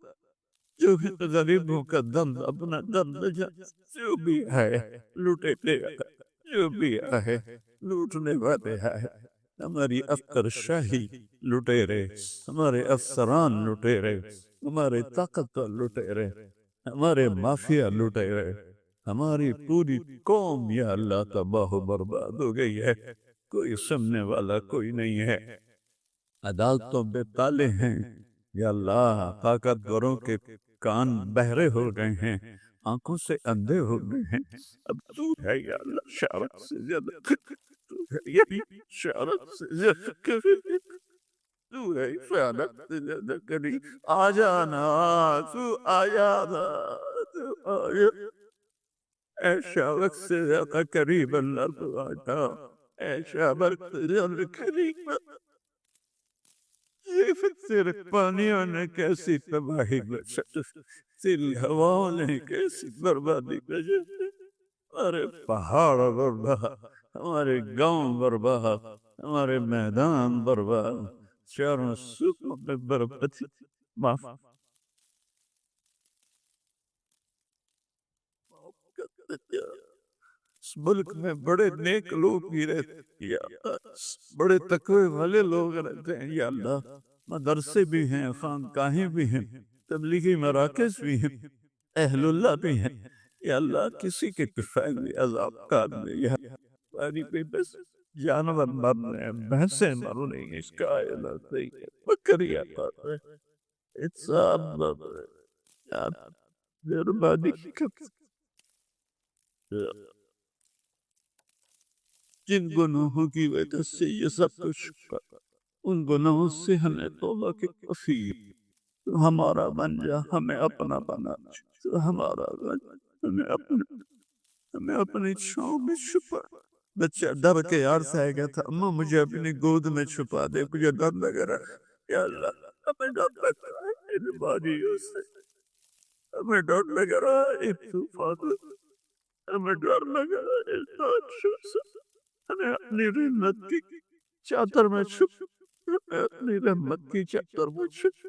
جو ہے غریبوں کا درد اپنا درد جو بھی ہے لوٹے لے آئے، جو بھی ہے لوٹنے والے ہے، ہماری افسر شاہی لٹے رہے، ہمارے افسران لٹے رہے، ہمارے طاقتور لٹے رہے، ہمارے مافیا لٹے رہے، ہماری پوری قوم یا اللہ تباہ و برباد ہو گئی ہے، کوئی سننے والا کوئی نہیں ہے، عدالتوں پہ تالے ہیں، یا اللہ طاقتوروں کے کان بہرے ہو گئے ہیں، آنکھوں سے اندھے ہو گئے ہیں، اب تو ہے یا اللہ شارت سے زیادہ تو ہے یہی شارت سے زیادہ کبھی تو ہے شارت سے زیادہ کبھی آ جانا، تو آ جانا، تو آ جانا، اے شارت سے زیادہ قریب اللہ تو آ جا، اے شارت سے زیادہ قریب، تیرے پانیوں نے کیسی تباہی بچا، تیری ہواؤں نے کیسی بربادی بچا، ہمارے پہاڑ برباد، ہمارے گاؤں برباد، ہمارے میدان برباد، چاروں سکوں میں بربادی، معاف کر دے، اس ملک میں بڑے نیک لوگ بھی رہتے ہیں یا اللہ، بڑے تقوی والے لوگ رہتے ہیں یا اللہ، مدرسے بھی ہیں، خانقاہیں بھی ہیں، تبلیغی مراکز بھی ہیں، اہل اللہ بھی ہیں یا اللہ، کسی کے کفایت بھی عذاب کار نہیں ہے، ہماری پہ بس جانور مر رہے ہیں، بھینسیں مر رہی ہیں، اس کا کائنات نہیں ہے، بکریاں مر رہے ہیں، انسان مر رہے ہیں، مہربانی کر جن گناہوں کی وجہ سے یہ سب کچھ ہوا، ان گناہوں سے ہمیں توبہ کی توفیق، تو ہمارا بن جا، ہمیں اپنا بنا، تو ہمارا بن جا، ہمیں اپنی چھاؤں میں چھپا۔ بچہ ڈر کے یار سے آئے گا تھا، اماں مجھے اپنی گود میں چھپا دے، مجھے ڈر لگ رہا ہے۔ یا اللہ ہمیں ڈر لگ رہا ہے ان بیماریوں سے، ہمیں ڈر لگ رہا ہے ان طوفانوں سے، ہمیں ڈر لگ رہا ہے ان بارشوں سے، ہمیں اپنی رحمت کی چادر میں چھپ، ہمیں اپنی رحمت کی چادر میں چھپ،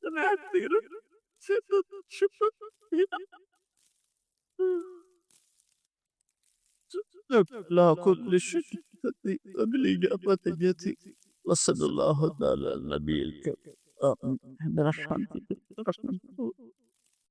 ہمیں اپنی رحمت سے تو چھپ۔ لا كل شيء قبل إجابة جتي وصلى الله تعالى على النبي الكريم آمين.